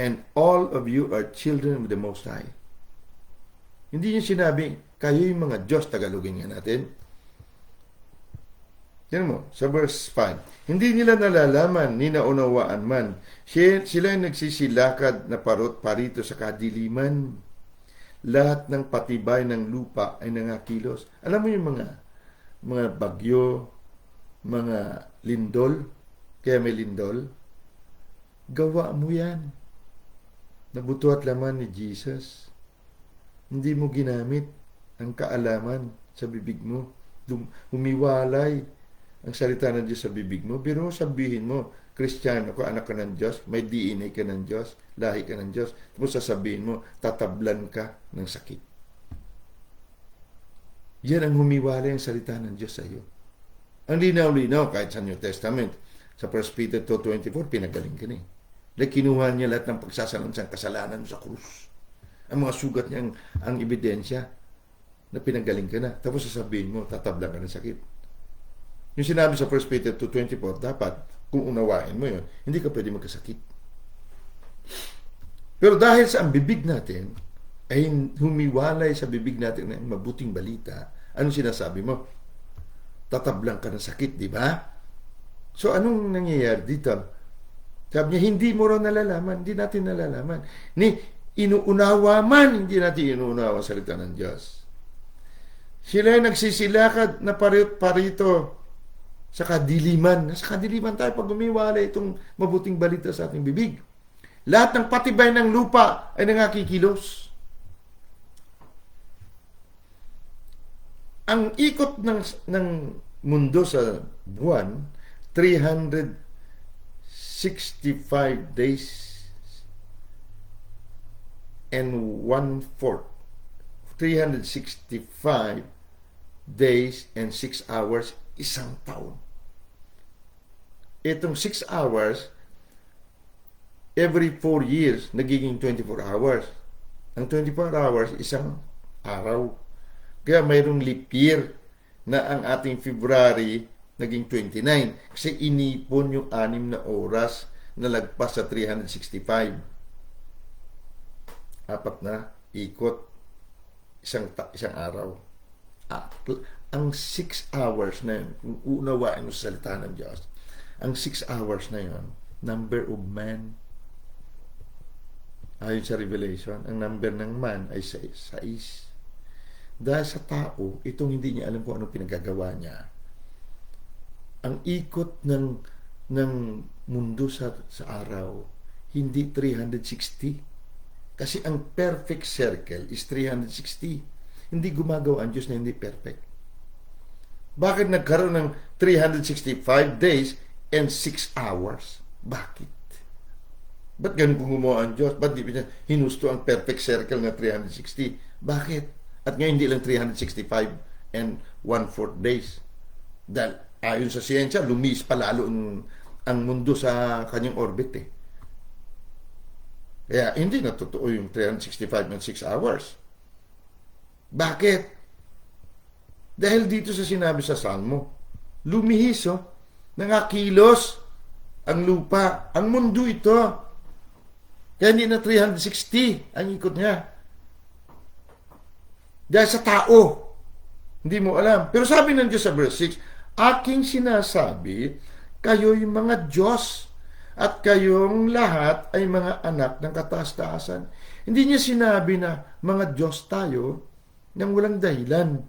and all of you are children of the Most High. Hindi niya sinabi, kayo yung mga Diyos, Tagalogin nga natin. Yan mo, sa verse 5, hindi nila nalalaman, ni naunawaan man. Sila yung nagsisilakad na parito sa kadiliman. Lahat ng patibay ng lupa ay nangakilos. Alam mo yung mga bagyo, mga lindol, kaya may lindol, gawa mo yan. Nabuto at laman ni Jesus. Hindi mo ginamit ang kaalaman sa bibig mo. Humiwalay ang salita ng Diyos sa bibig mo. Pero sabihin mo, Kristiyano ka, anak ka ng Diyos, may DNA ka ng Diyos, lahi ka ng Diyos. Tapos sasabihin mo, tatablan ka ng sakit. Yan ang humiwalay ang salita ng Diyos sa iyo. Ang linaw-linaw, kahit sa New Testament, sa 1 Peter 2:24, pinagaling ka na eh. Dahil kinuha niya lahat ng pagsasalansang kasalanan sa krus. Ang mga sugat niya, ang ebidensya, na pinagaling ka na. Tapos sasabihin mo, tatablan ka ng sakit. Yung sinabi sa 1 Peter 2:24, dapat, kung unawain mo yun, hindi ka pwede magkasakit. Pero dahil sa ang bibig natin, ay humiwalay sa bibig natin ng mabuting balita, anong sinasabi mo? Tatablang ka ng sakit, di ba? So, anong nangyayari dito? Sabi niya, hindi mo raw nalalaman, hindi natin nalalaman. Inuunawa man, hindi natin inuunawa ang salita ng Diyos. Sila ay nagsisilakad na parito sa kadiliman. Nasa kadiliman tayo pag umiwalay itong mabuting balita sa ating bibig. Lahat ng patibay ng lupa ay nangakikilos. Ang ikot ng mundo sa buwan, 365 days and 1/4. 365 days and 6 hours, isang taon. Itong 6 hours, every 4 years, nagiging 24 hours. Ang 24 hours, isang araw. Kaya mayroong leap year na ang ating February naging 29. Kasi inipon yung 6 na oras na lagpas sa 365. 4 na ikot, isang araw. Ang 6 hours na yun, kung unawain mo sa salita ng Diyos, ang 6 hours na yun, number of man. Ayon sa Revelation, ang number ng man ay 6. Dahil sa tao, itong hindi niya alam kung anong pinagagawa niya. Ang ikot ng mundo sa araw, hindi 360. Kasi ang perfect circle is 360. Hindi gumagawa ang Diyos na hindi perfect. Bakit nagkaroon ng 365 days and 6 hours? Bakit? Ba't ganun kung gumawa ang Diyos? Ba't di niya hinusto ang perfect circle na 360? Bakit? At ngayon hindi lang 365 and 1/4 days. Dahil ayon sa siyensya, lumis pa lalo ang mundo sa kanyang orbit eh. Kaya hindi na totoo yung 365 and 6 hours. Bakit? Dahil dito sa sinabi sa Salmo, lumihis nangakilos ang lupa, ang mundo ito. Kaya hindi na 360 ang ikot niya. Dahil sa tao, hindi mo alam. Pero sabi ng Diyos sa verse 6, aking sinasabi, kayo'y mga Diyos at kayong lahat ay mga anak ng kataas-taasan. Hindi niya sinabi na mga Diyos tayo nang walang dahilan.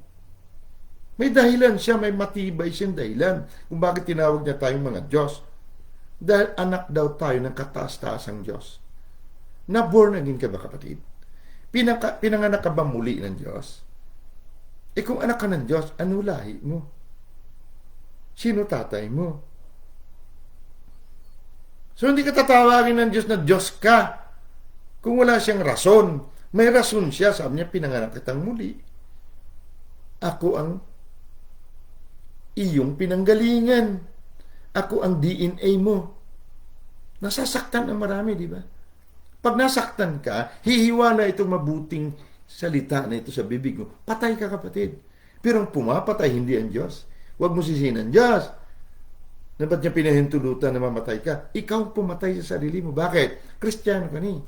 May dahilan siya, may matibay siyang dahilan kung bakit tinawag niya tayong mga Diyos. Dahil anak daw tayo ng kataas-taasang Diyos. Na-born again ka ba, kapatid? Pinanganak ka ba muli ng Diyos? Eh kung anak ka ng Diyos, ano lahi mo? Sino tatay mo? So hindi ka tatawagin ng Diyos na Diyos ka kung wala siyang rason. May rason siya. Sabi niya, pinanganak kitang muli. Ako ang iyong pinanggalingan. Ako ang DNA mo. Nasasaktan ang marami, di ba? Pag nasaktan ka, hihiwala itong mabuting salita na ito sa bibig mo. Patay ka, kapatid. Pero ang pumapatay, hindi ang Diyos. Huwag mo sisihin ang Diyos. Na ba't niya pinahintulutan na mamatay ka? Ikaw pumatay sa sarili mo. Bakit? Kristiyano ka ni.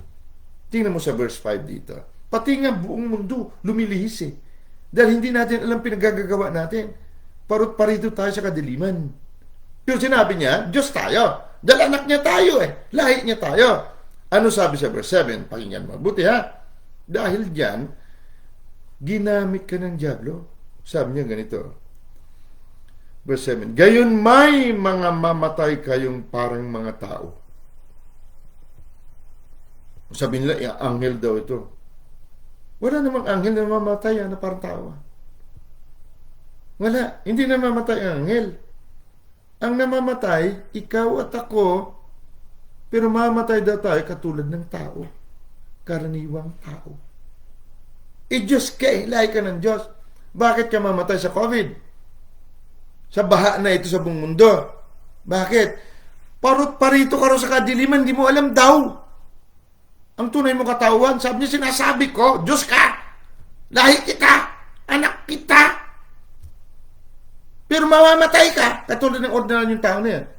Tingnan mo sa verse 5 dito. Pati nga buong mundo lumilihis eh. Dahil hindi natin alam pinagagagawa natin. Parito tayo sa kadiliman. Pero sinabi niya, Diyos tayo. Dahil anak niya tayo eh. Lahi niya tayo. Ano sabi sa verse 7? Pakinggan mabuti ha. Dahil diyan, ginamit ka ng dyablo. Sabi niya ganito. Verse 7, gayon may mga mamatay kayong parang mga tao. Sabi nila, anghel daw ito. Wala namang anghel na mamatay na parang tao. Wala, hindi na mamatay ang anghel. Ang namamatay, ikaw at ako, pero mamatay daw tayo katulad ng tao. Karaniwang tao. Diyos ka lahi ka ng Diyos. Bakit ka mamatay sa COVID? Sa baha na ito sa buong mundo. Bakit? Parito ka rin sa kadiliman, di mo alam daw. Ang tunay mo katawan, sabi niya, sinasabi ko, Diyos ka, lahi kita, anak kita. Pero mamamatay ka, katulad ng ordinaryong tao na yan.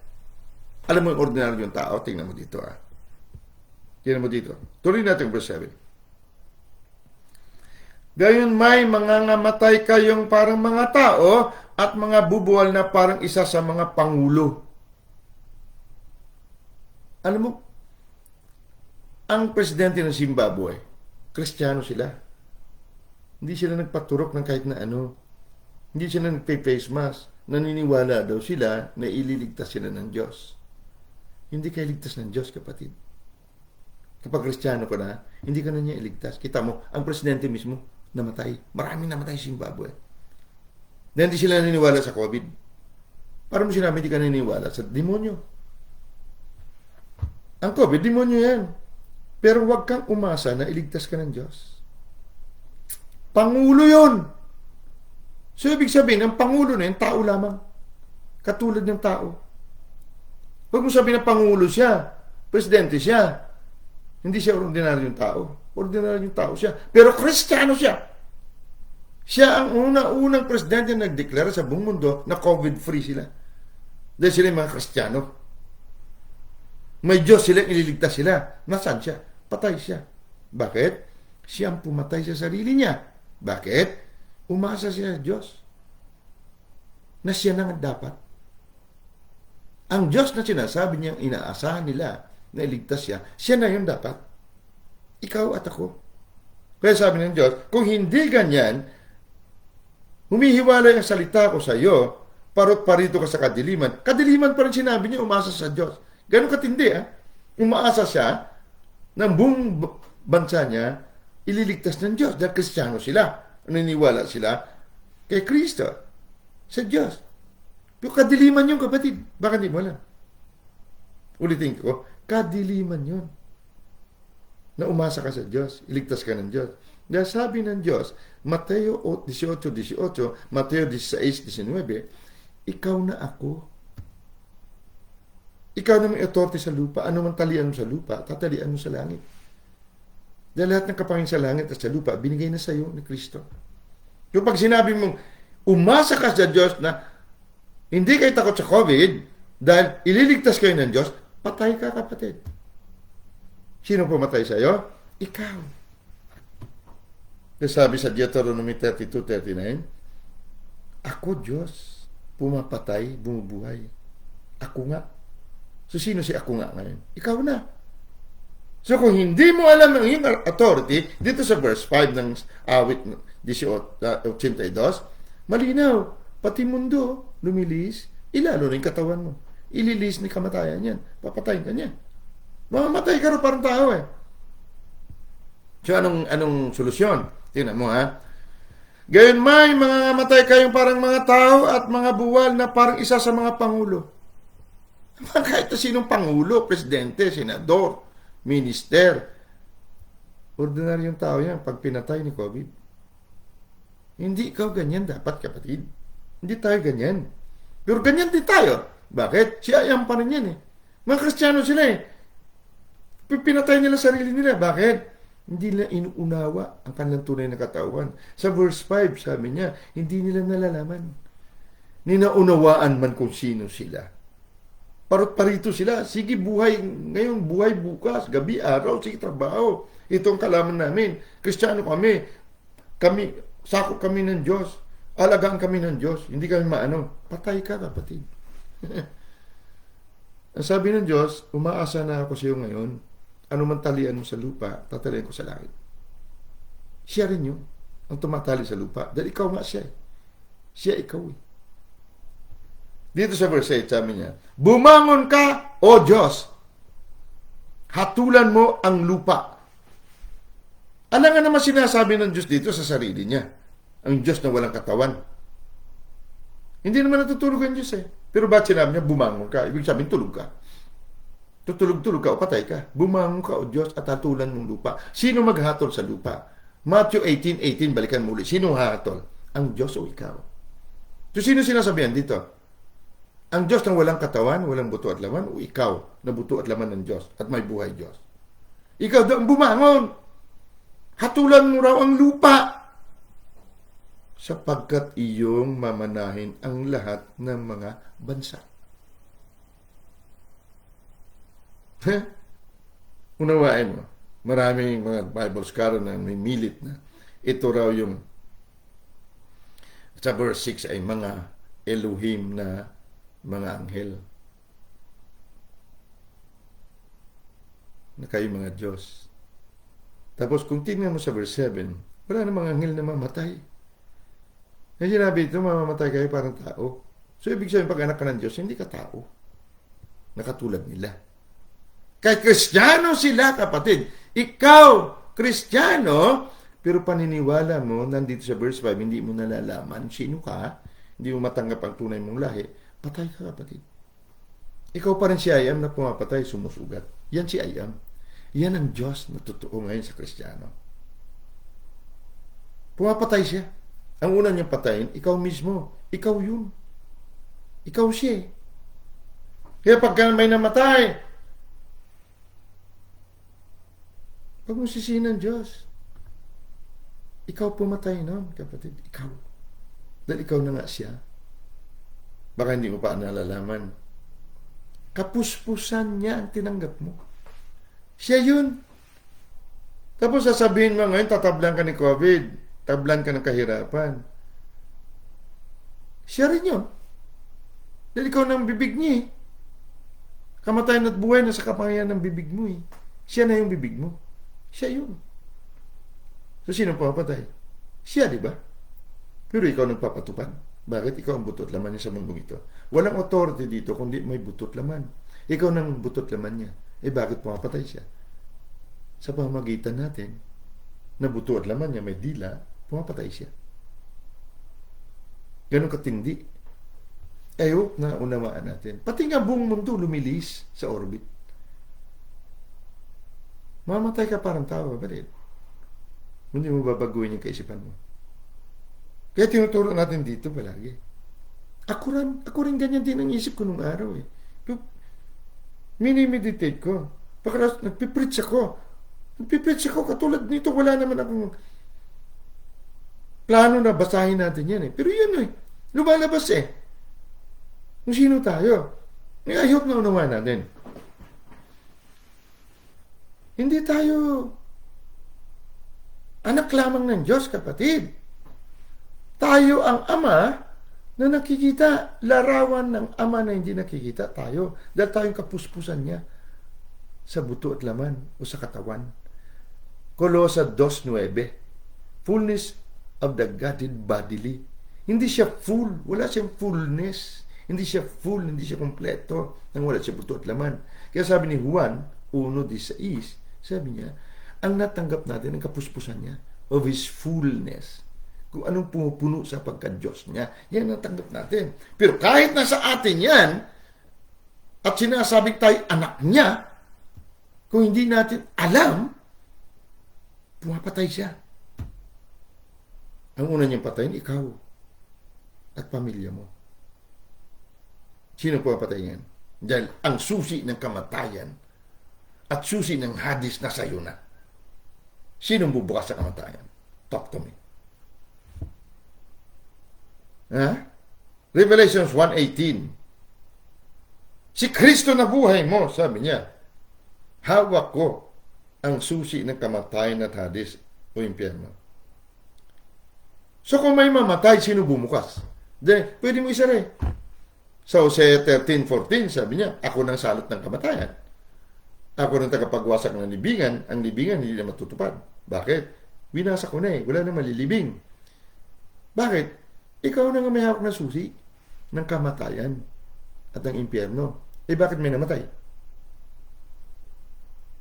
Alam mo yung ordinaryong tao? Tingnan mo dito Tingnan mo dito. Tuloy natin verse 7. Gayon may mga namatay kayong parang mga tao at mga bubuwal na parang isa sa mga pangulo. Alam mo, ang presidente ng Zimbabwe, Kristiyano sila. Hindi sila nagpaturok ng kahit na ano. Hindi sila nagpe-face mask. Naniniwala daw sila na ililigtas sila ng Diyos. Hindi kayo ligtas ng Diyos, kapatid. Kapag Kristiyano ka na, hindi ka na niya iligtas. Kita mo, ang presidente mismo, namatay. Maraming namatay sa Zimbabwe. na hindi sila naniniwala sa COVID. Para mo sinabi hindi ka naniniwala sa demonyo. Ang COVID, demonyo yan. Pero huwag kang umasa na iligtas ka ng Diyos. Pangulo yon. So, ibig sabihin, ang Pangulo na yun, tao lamang. Katulad ng tao. Huwag mo sabihin na Pangulo siya, Presidente siya. Hindi siya ordinaryong tao. Ordinaryong tao siya. Pero Kristiyano siya. Siya ang unang Presidente na nagdeklara sa buong mundo na COVID-free sila. Dahil sila yung mga Kristiyano. May Diyos sila, ililigtas sila. Nasaan siya? Patay siya. Bakit? Siya ang pumatay sa sarili niya. Bakit? Umasa siya sa Diyos. Na siya na nga dapat. Ang Diyos na sinasabi niyang inaasahan nila na iligtas siya, siya na yun dapat. Ikaw at ako. Kaya sabi ng Diyos, kung hindi ganyan, humihiwalay ang salita ko sa iyo, parot parito ka sa kadiliman. Kadiliman pa rin sinabi niya, umasa sa Diyos. Ganun katindi, umaasa siya ng buong bansa niya, ililigtas ng Diyos. Dahil Kristiyano sila. Naniniwala sila kay Kristo, sa Diyos. Pero kadiliman yun, kapatid. Baka di mo alam. Ulitin ko, kadiliman yun. Na umasa ka sa Diyos, iligtas ka ng Diyos. Dahil sabi ng Diyos, Mateo 18:18, Mateo 16:19, ikaw na ako. Ikaw na may authority sa lupa. Ano man talian mo sa lupa, tatalian mo sa langit. Dahil lahat ng kapangyarihan sa langit at sa lupa, binigay na sa iyo ni Kristo. Yung pag sinabi mong, umasa ka sa Diyos na hindi kayo takot sa COVID, dahil ililigtas kayo ng Diyos, patay ka, kapatid. Sino pumatay sa iyo? Ikaw. Kasi sabi sa Deuteronomy 32:39, ako Diyos, pumapatay, bumubuhay. Ako nga. So, sino si ako nga ngayon? Ikaw na. So, kung hindi mo alam ang iyong authority, dito sa verse 5 ng awit 82, malinaw, pati mundo, lumilis, ilalo na yung katawan mo. Ililis ni kamatayan yan. Papatayin ka niya. Mamamatay ka rin parang tao eh. So, anong solusyon? Tingnan mo Gayon may mga matay kayong parang mga tao at mga buwal na parang isa sa mga pangulo. Kahit na sinong pangulo, presidente, senador, minister, ordinaryong tao yan pag pinatay ni COVID. Hindi ikaw ganyan dapat, kapatid. Hindi tayo ganyan. Pero ganyan din tayo. Bakit? Siya pa rin yan eh. Mga Kristiyano sila eh. Pinatay nila sarili nila. Bakit? Hindi nila inuunawa ang kanilang tunay na katawan. Sa verse 5, sabi niya, hindi nila nalalaman. Ninaunawaan man kung sino sila. Parot parito sila. Sige, buhay ngayon, buhay bukas, gabi, araw, sige, trabaho. Ito ang kalaman namin. Kristiyano kami. Sakop kami ng Diyos. Alagaan kami ng Diyos. Hindi kami maano. Patay ka, kapatid. Ang sabi ng Diyos, umaasa na ako sa iyo ngayon. Ano man talian mo sa lupa, tatalian ko sa langit. Siya rin yun, ang tumatali sa lupa. Dahil ikaw nga siya. Siya ikaw eh. Dito sa verse 8, sabi niya, bumangon ka, O Diyos. Hatulan mo ang lupa. Alam nga naman sinasabi ng Diyos dito sa sarili niya. Ang Diyos na walang katawan. Hindi naman natutulog ang Diyos eh. Pero ba't sinabi niya, bumangon ka? Ibig sabihin, tulog ka. Tutulog-tulog ka o patay ka. Bumangon ka, O Diyos, at hatulan mong lupa. Sino maghatol sa lupa? Matthew 18:18, balikan muli. Sino hatol? Ang Diyos o ikaw? So, sino sinasabihan dito? Ang Diyos na walang katawan, walang buto at laman, o ikaw na buto at laman ng Diyos at may buhay Diyos? Ikaw daw ang bumangon. Hatulan mo raw ang lupa sapagkat iyong mamanahin ang lahat ng mga bansa. Unawain mo. Maraming mga Bible scholar na may milit na ito raw yung sa verse 6 ay mga Elohim na mga anghel. Na kayo mga Diyos. Tapos kung tingnan mo sa verse 7, wala na mga anghel na mamatay. Kasi sinabi ito, mamamatay kayo parang tao. So ibig sabihin, pag anak ka ng Diyos, hindi ka tao. Nakatulad nila. Kahit Kristiyano sila, kapatid. Ikaw, Kristiyano, pero paniniwala mo, nandito sa verse 5, hindi mo nalalaman sino ka, hindi mo matanggap ang tunay mong lahi, patay ka, kapatid. Ikaw pa rin si I am na pumapatay, sumusugat. Yan si I am. Yan ang Diyos na totoo ngayon sa Kristiyano. Pumapatay siya. Ang una niyang patayin, ikaw mismo. Ikaw yun. Ikaw siya. Kaya pagka may namatay, pag mo sisihin ng Diyos, ikaw pumatay nun, kapatid. Ikaw. Dahil ikaw na nga siya. Baka hindi mo pa nalalaman. Kapuspusan niya ang tinanggap mo. Siya yun. Tapos sasabihin mo ngayon, tatablan ka ni COVID. Tablan ka ng kahirapan. Siya rin yun. Dahil ikaw na ang bibig niya eh. Kamatayan at buhay na sa kapangyarihan ng bibig mo eh. Siya na yung bibig mo. Siya yun. So, sino pumapatay? Siya, di ba? Pero ikaw nagpapatupad. Bakit? Ikaw ang butot laman niya sa mundong ito. Walang authority dito kundi may butot laman. Ikaw nang butot laman niya. Bakit pumapatay siya? Sa pamamagitan natin, na buto at laman niya may dila, pumapatay siya. Ganun katindi. Ayaw na unawaan natin. Pati nga buong mundo lumilis sa orbit. Mamatay ka parang tao, bakit? Hindi mo babaguhin yung kaisipan mo. Kaya tinuturo natin dito palagi. Ako rin ganyan din ang isip ko nung araw eh. Mini-meditate ko. Pagkaras, nagpipreach ako. Katulad nito, wala naman akong plano na basahin natin yan eh. Pero yun eh. Lumalabas eh. Kung sino tayo. I hope na unawa natin. Hindi tayo anak lamang ng Diyos, kapatid. Tayo ang ama na nakikita. Larawan ng ama na hindi nakikita tayo. Dahil tayong kapuspusan niya sa buto at laman o sa katawan. Kolosa 2:9. Fullness of the Godhead bodily. Hindi siya full. Wala siyang fullness. Hindi siya full. Hindi siya kompleto nang wala siya buto at laman. Kaya sabi ni Juan 1:16, sabi niya, ang natanggap natin ang kapuspusan niya of His fullness. Kung anong pumupuno sa pagka-Diyos niya, yan natanggap natin. Pero kahit nasa atin yan, at sinasabing tayo anak niya, kung hindi natin alam, pumapatay siya. Ang una niyang patayin, ikaw at pamilya mo. Sino pumapatay yan? Dahil ang susi ng kamatayan at susi ng hadis na sayo na. Sino bubukas sa kamatayan? Talk to me. Revelations 1:18. Si Kristo na buhay mo, sabi niya, hawak ko ang susi ng kamatayan at hadis o impyerno. So kung may mamatay, sino bumukas? Pwede mo isa rin. Sa Hosea 13:14, sabi niya, ako nang salot ng kamatayan. Ako nang tagapagwasak ng libingan, ang libingan hindi na matutupad. Bakit? Winasak ko na eh, wala na malilibing. Bakit? Ikaw na nga may hawak na susi ng kamatayan at ng impyerno. Bakit may namatay?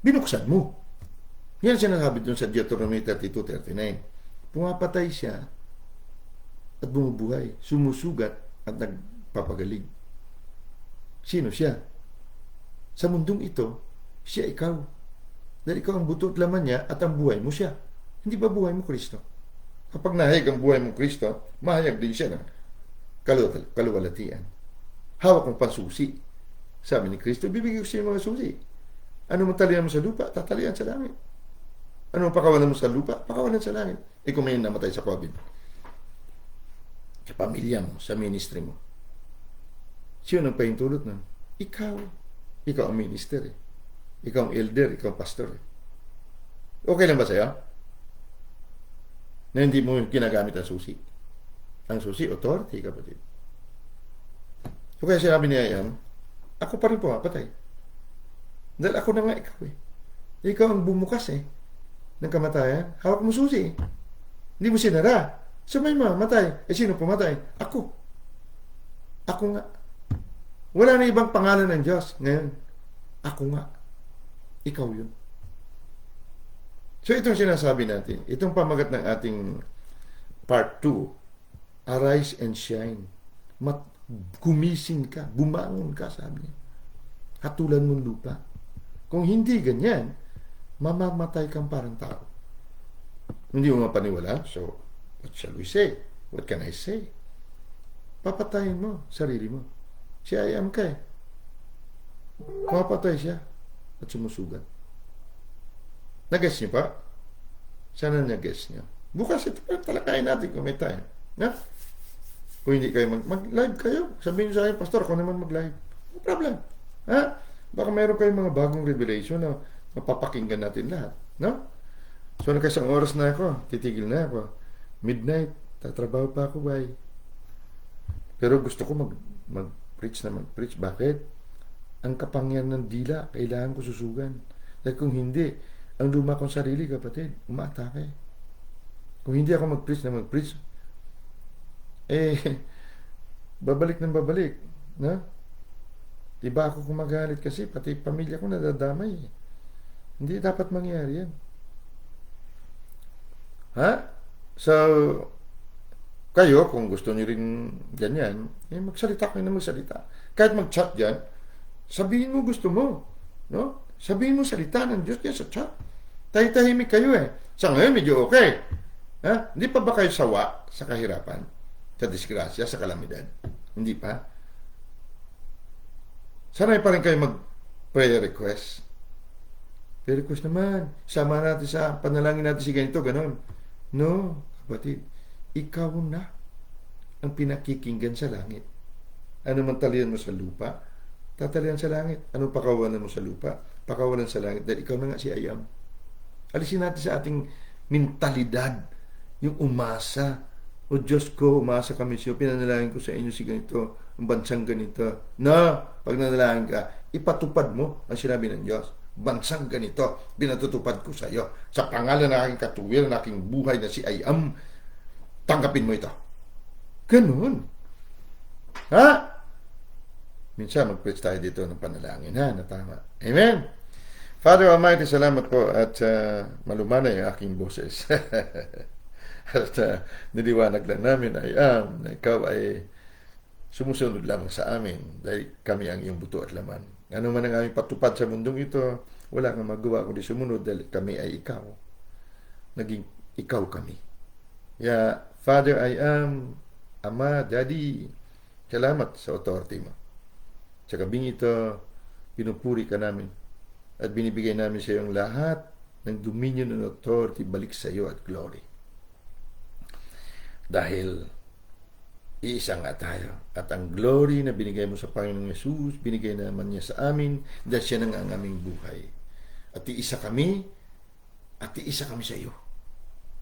Binuksan mo. Yan sinasabi dun sa Deuteronomy 32:39. Pumapatay siya at bumubuhay, sumusugat at nagpapagaling. Sino siya? Sa mundong ito, siya ikaw. Dahil ikaw ang buto at laman niya at ang buhay mo siya. Hindi ba buhay mo Kristo? Kapag nahayag ang buhay mong Kristo, mahayag din siya ng kaluwalhatian. Hawak mong pansusi. Sabi ni Kristo, bibigyan ko siya mga susi. Ano mo talian mo sa lupa, tatalian sa langit. Ano mo pakawalan mo sa lupa, pakawalan sa langit. Kung may namatay sa COVID, sa pamilya mo, sa ministry mo, sino ang pahintulot nun? Ikaw. Ikaw ang minister eh. Ikaw ang elder, ikaw ang pastor eh. Okay lang ba sa'yo? Na hindi mo ginagamit ang susi. Ang susi, authority, kapatid. So kaya sinabi niya yan, ako pa rin pumapatay. Dahil ako na nga ikaw eh. Ikaw ang bumukas eh ng kamatayan. Hawak mo susi eh. Hindi mo sinara. So may mamatay. Sino pumatay? Ako. Ako nga. Wala na ibang pangalan ng Diyos. Ngayon, ako nga. Ikaw yun. So itong sinasabi natin, itong pamagat ng ating part 2, arise and shine. mat, gumising ka, bumangon ka, sabi niya. Hatulan mong lupa. Kung hindi ganyan, mamamatay kang parang tao. Hindi mo mapaniwala, so what shall we say? What can I say? Papatayin mo sarili mo. Si I am ka eh. Mapatay siya at sumusugat. Nag-guess niyo pa? Sana nag-guess niyo. Bukas ito pa talakayin natin kung may time. Na? Kung hindi kayo mag-live kayo, sabihin niyo sa akin, Pastor, ako naman mag-live. No problem. Ha? Baka mayroon kayong mga bagong revelation na mapapakinggan natin lahat. No? So, nakasang oras na ako. Titigil na ako. Midnight. Tatrabaho pa ako, bye. Pero gusto ko mag-preach na mag-preach. Bakit? Ang kapangyarihan ng dila, kailangan ko susugan. Dahil kung hindi, ang luma kong sarili, kapatid, umaatake. Kung hindi ako mag-preach na mag-preach, babalik ng babalik. No? Diba ako kumagalit kasi pati pamilya ko nadadamay. Hindi dapat mangyari yan. Ha? So, kayo, kung gusto niyo rin ganyan, magsalita kayo na magsalita. Kahit mag-chat dyan, sabihin mo gusto mo. No? Sabihin mo salita ng Diyos yan sa chat. Tahimik kayo eh. Sa ngayon, medyo okay. Ha? Hindi pa ba kayo sawa sa kahirapan? Sa disgrasya, sa kalamidad? Hindi pa? Sanay pa rin kayo mag-prayer request. Prayer request naman. Sama natin sa panalangin natin si ganito, ganon. No, kapatid. Ikaw na ang pinakikinggan sa langit. Ano man talian mo sa lupa, tatalian sa langit. Anong pakawalan mo sa lupa? Pakawalan sa langit. Dahil ikaw na nga si I am. Alisin natin sa ating mentalidad yung umasa. O Diyos ko, umasa kami siyo. Pinanalangin ko sa inyo si ganito, ang bansang ganito. Na, pag nanalangin ka, ipatupad mo ang sinabi ng Diyos. Bansang ganito, binatutupad ko sa iyo. Sa pangalan ng aking katuwir, ng aking buhay na si I am, tanggapin mo ito. Ganun. Ha? Minsan mag-preach tayo dito ng panalangin, ha? Na tama. Amen? Father Almighty, salamat po at malumanay ang aking boses. At niliwanag lang namin ay na ikaw ay sumusunod lamang sa amin dahil kami ang iyong buto at laman. Ano man ang aming patupad sa mundong ito, wala kang magawa kundi sumunod dahil kami ay ikaw. Naging ikaw kami. Yeah, Father, I am, Ama, Daddy, salamat sa authority mo. Sa gabing ito, pinupuri ka namin at binibigay namin sa iyo ang lahat ng dominion and authority balik sa iyo at glory. Dahil iisa nga tayo. At ang glory na binigay mo sa Panginoong Yesus, binigay naman niya sa amin dahil siya nang ang aming buhay. At iisa kami sa iyo.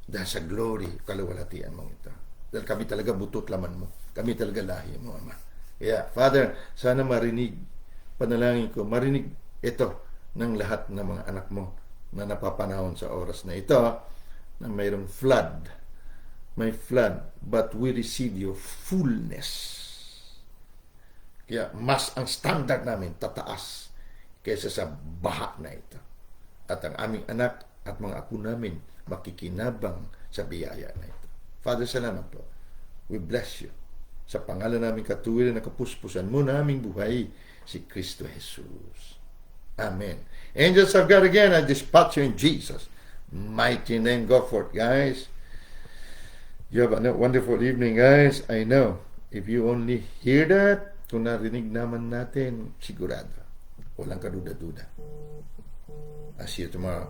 Dahil sa glory, kalawalatian mong ito. Dahil kami talaga butot laman mo. Kami talaga lahi mo, Ama. Kaya, Father, sana marinig, panalangin ko, marinig ito ng lahat ng mga anak mo na napapanahon sa oras na ito na mayroong flood. May flood, but we receive your fullness. Kaya mas ang standard namin tataas kaysa sa baha na ito. At ang aming anak at mga apo namin makikinabang sa biyaya na ito. Father, salamat po. We bless you. Sa pangalan namin katuwiran na kapuspusan mo naming buhay, si Kristo Jesus. Amen. Angels of God, again, I dispatch you in Jesus' mighty name. Go forth, guys. You have a wonderful evening, guys. I know, if you only hear that, kung narinig naman natin, sigurado, walang kaduda-duda. I'll see you tomorrow.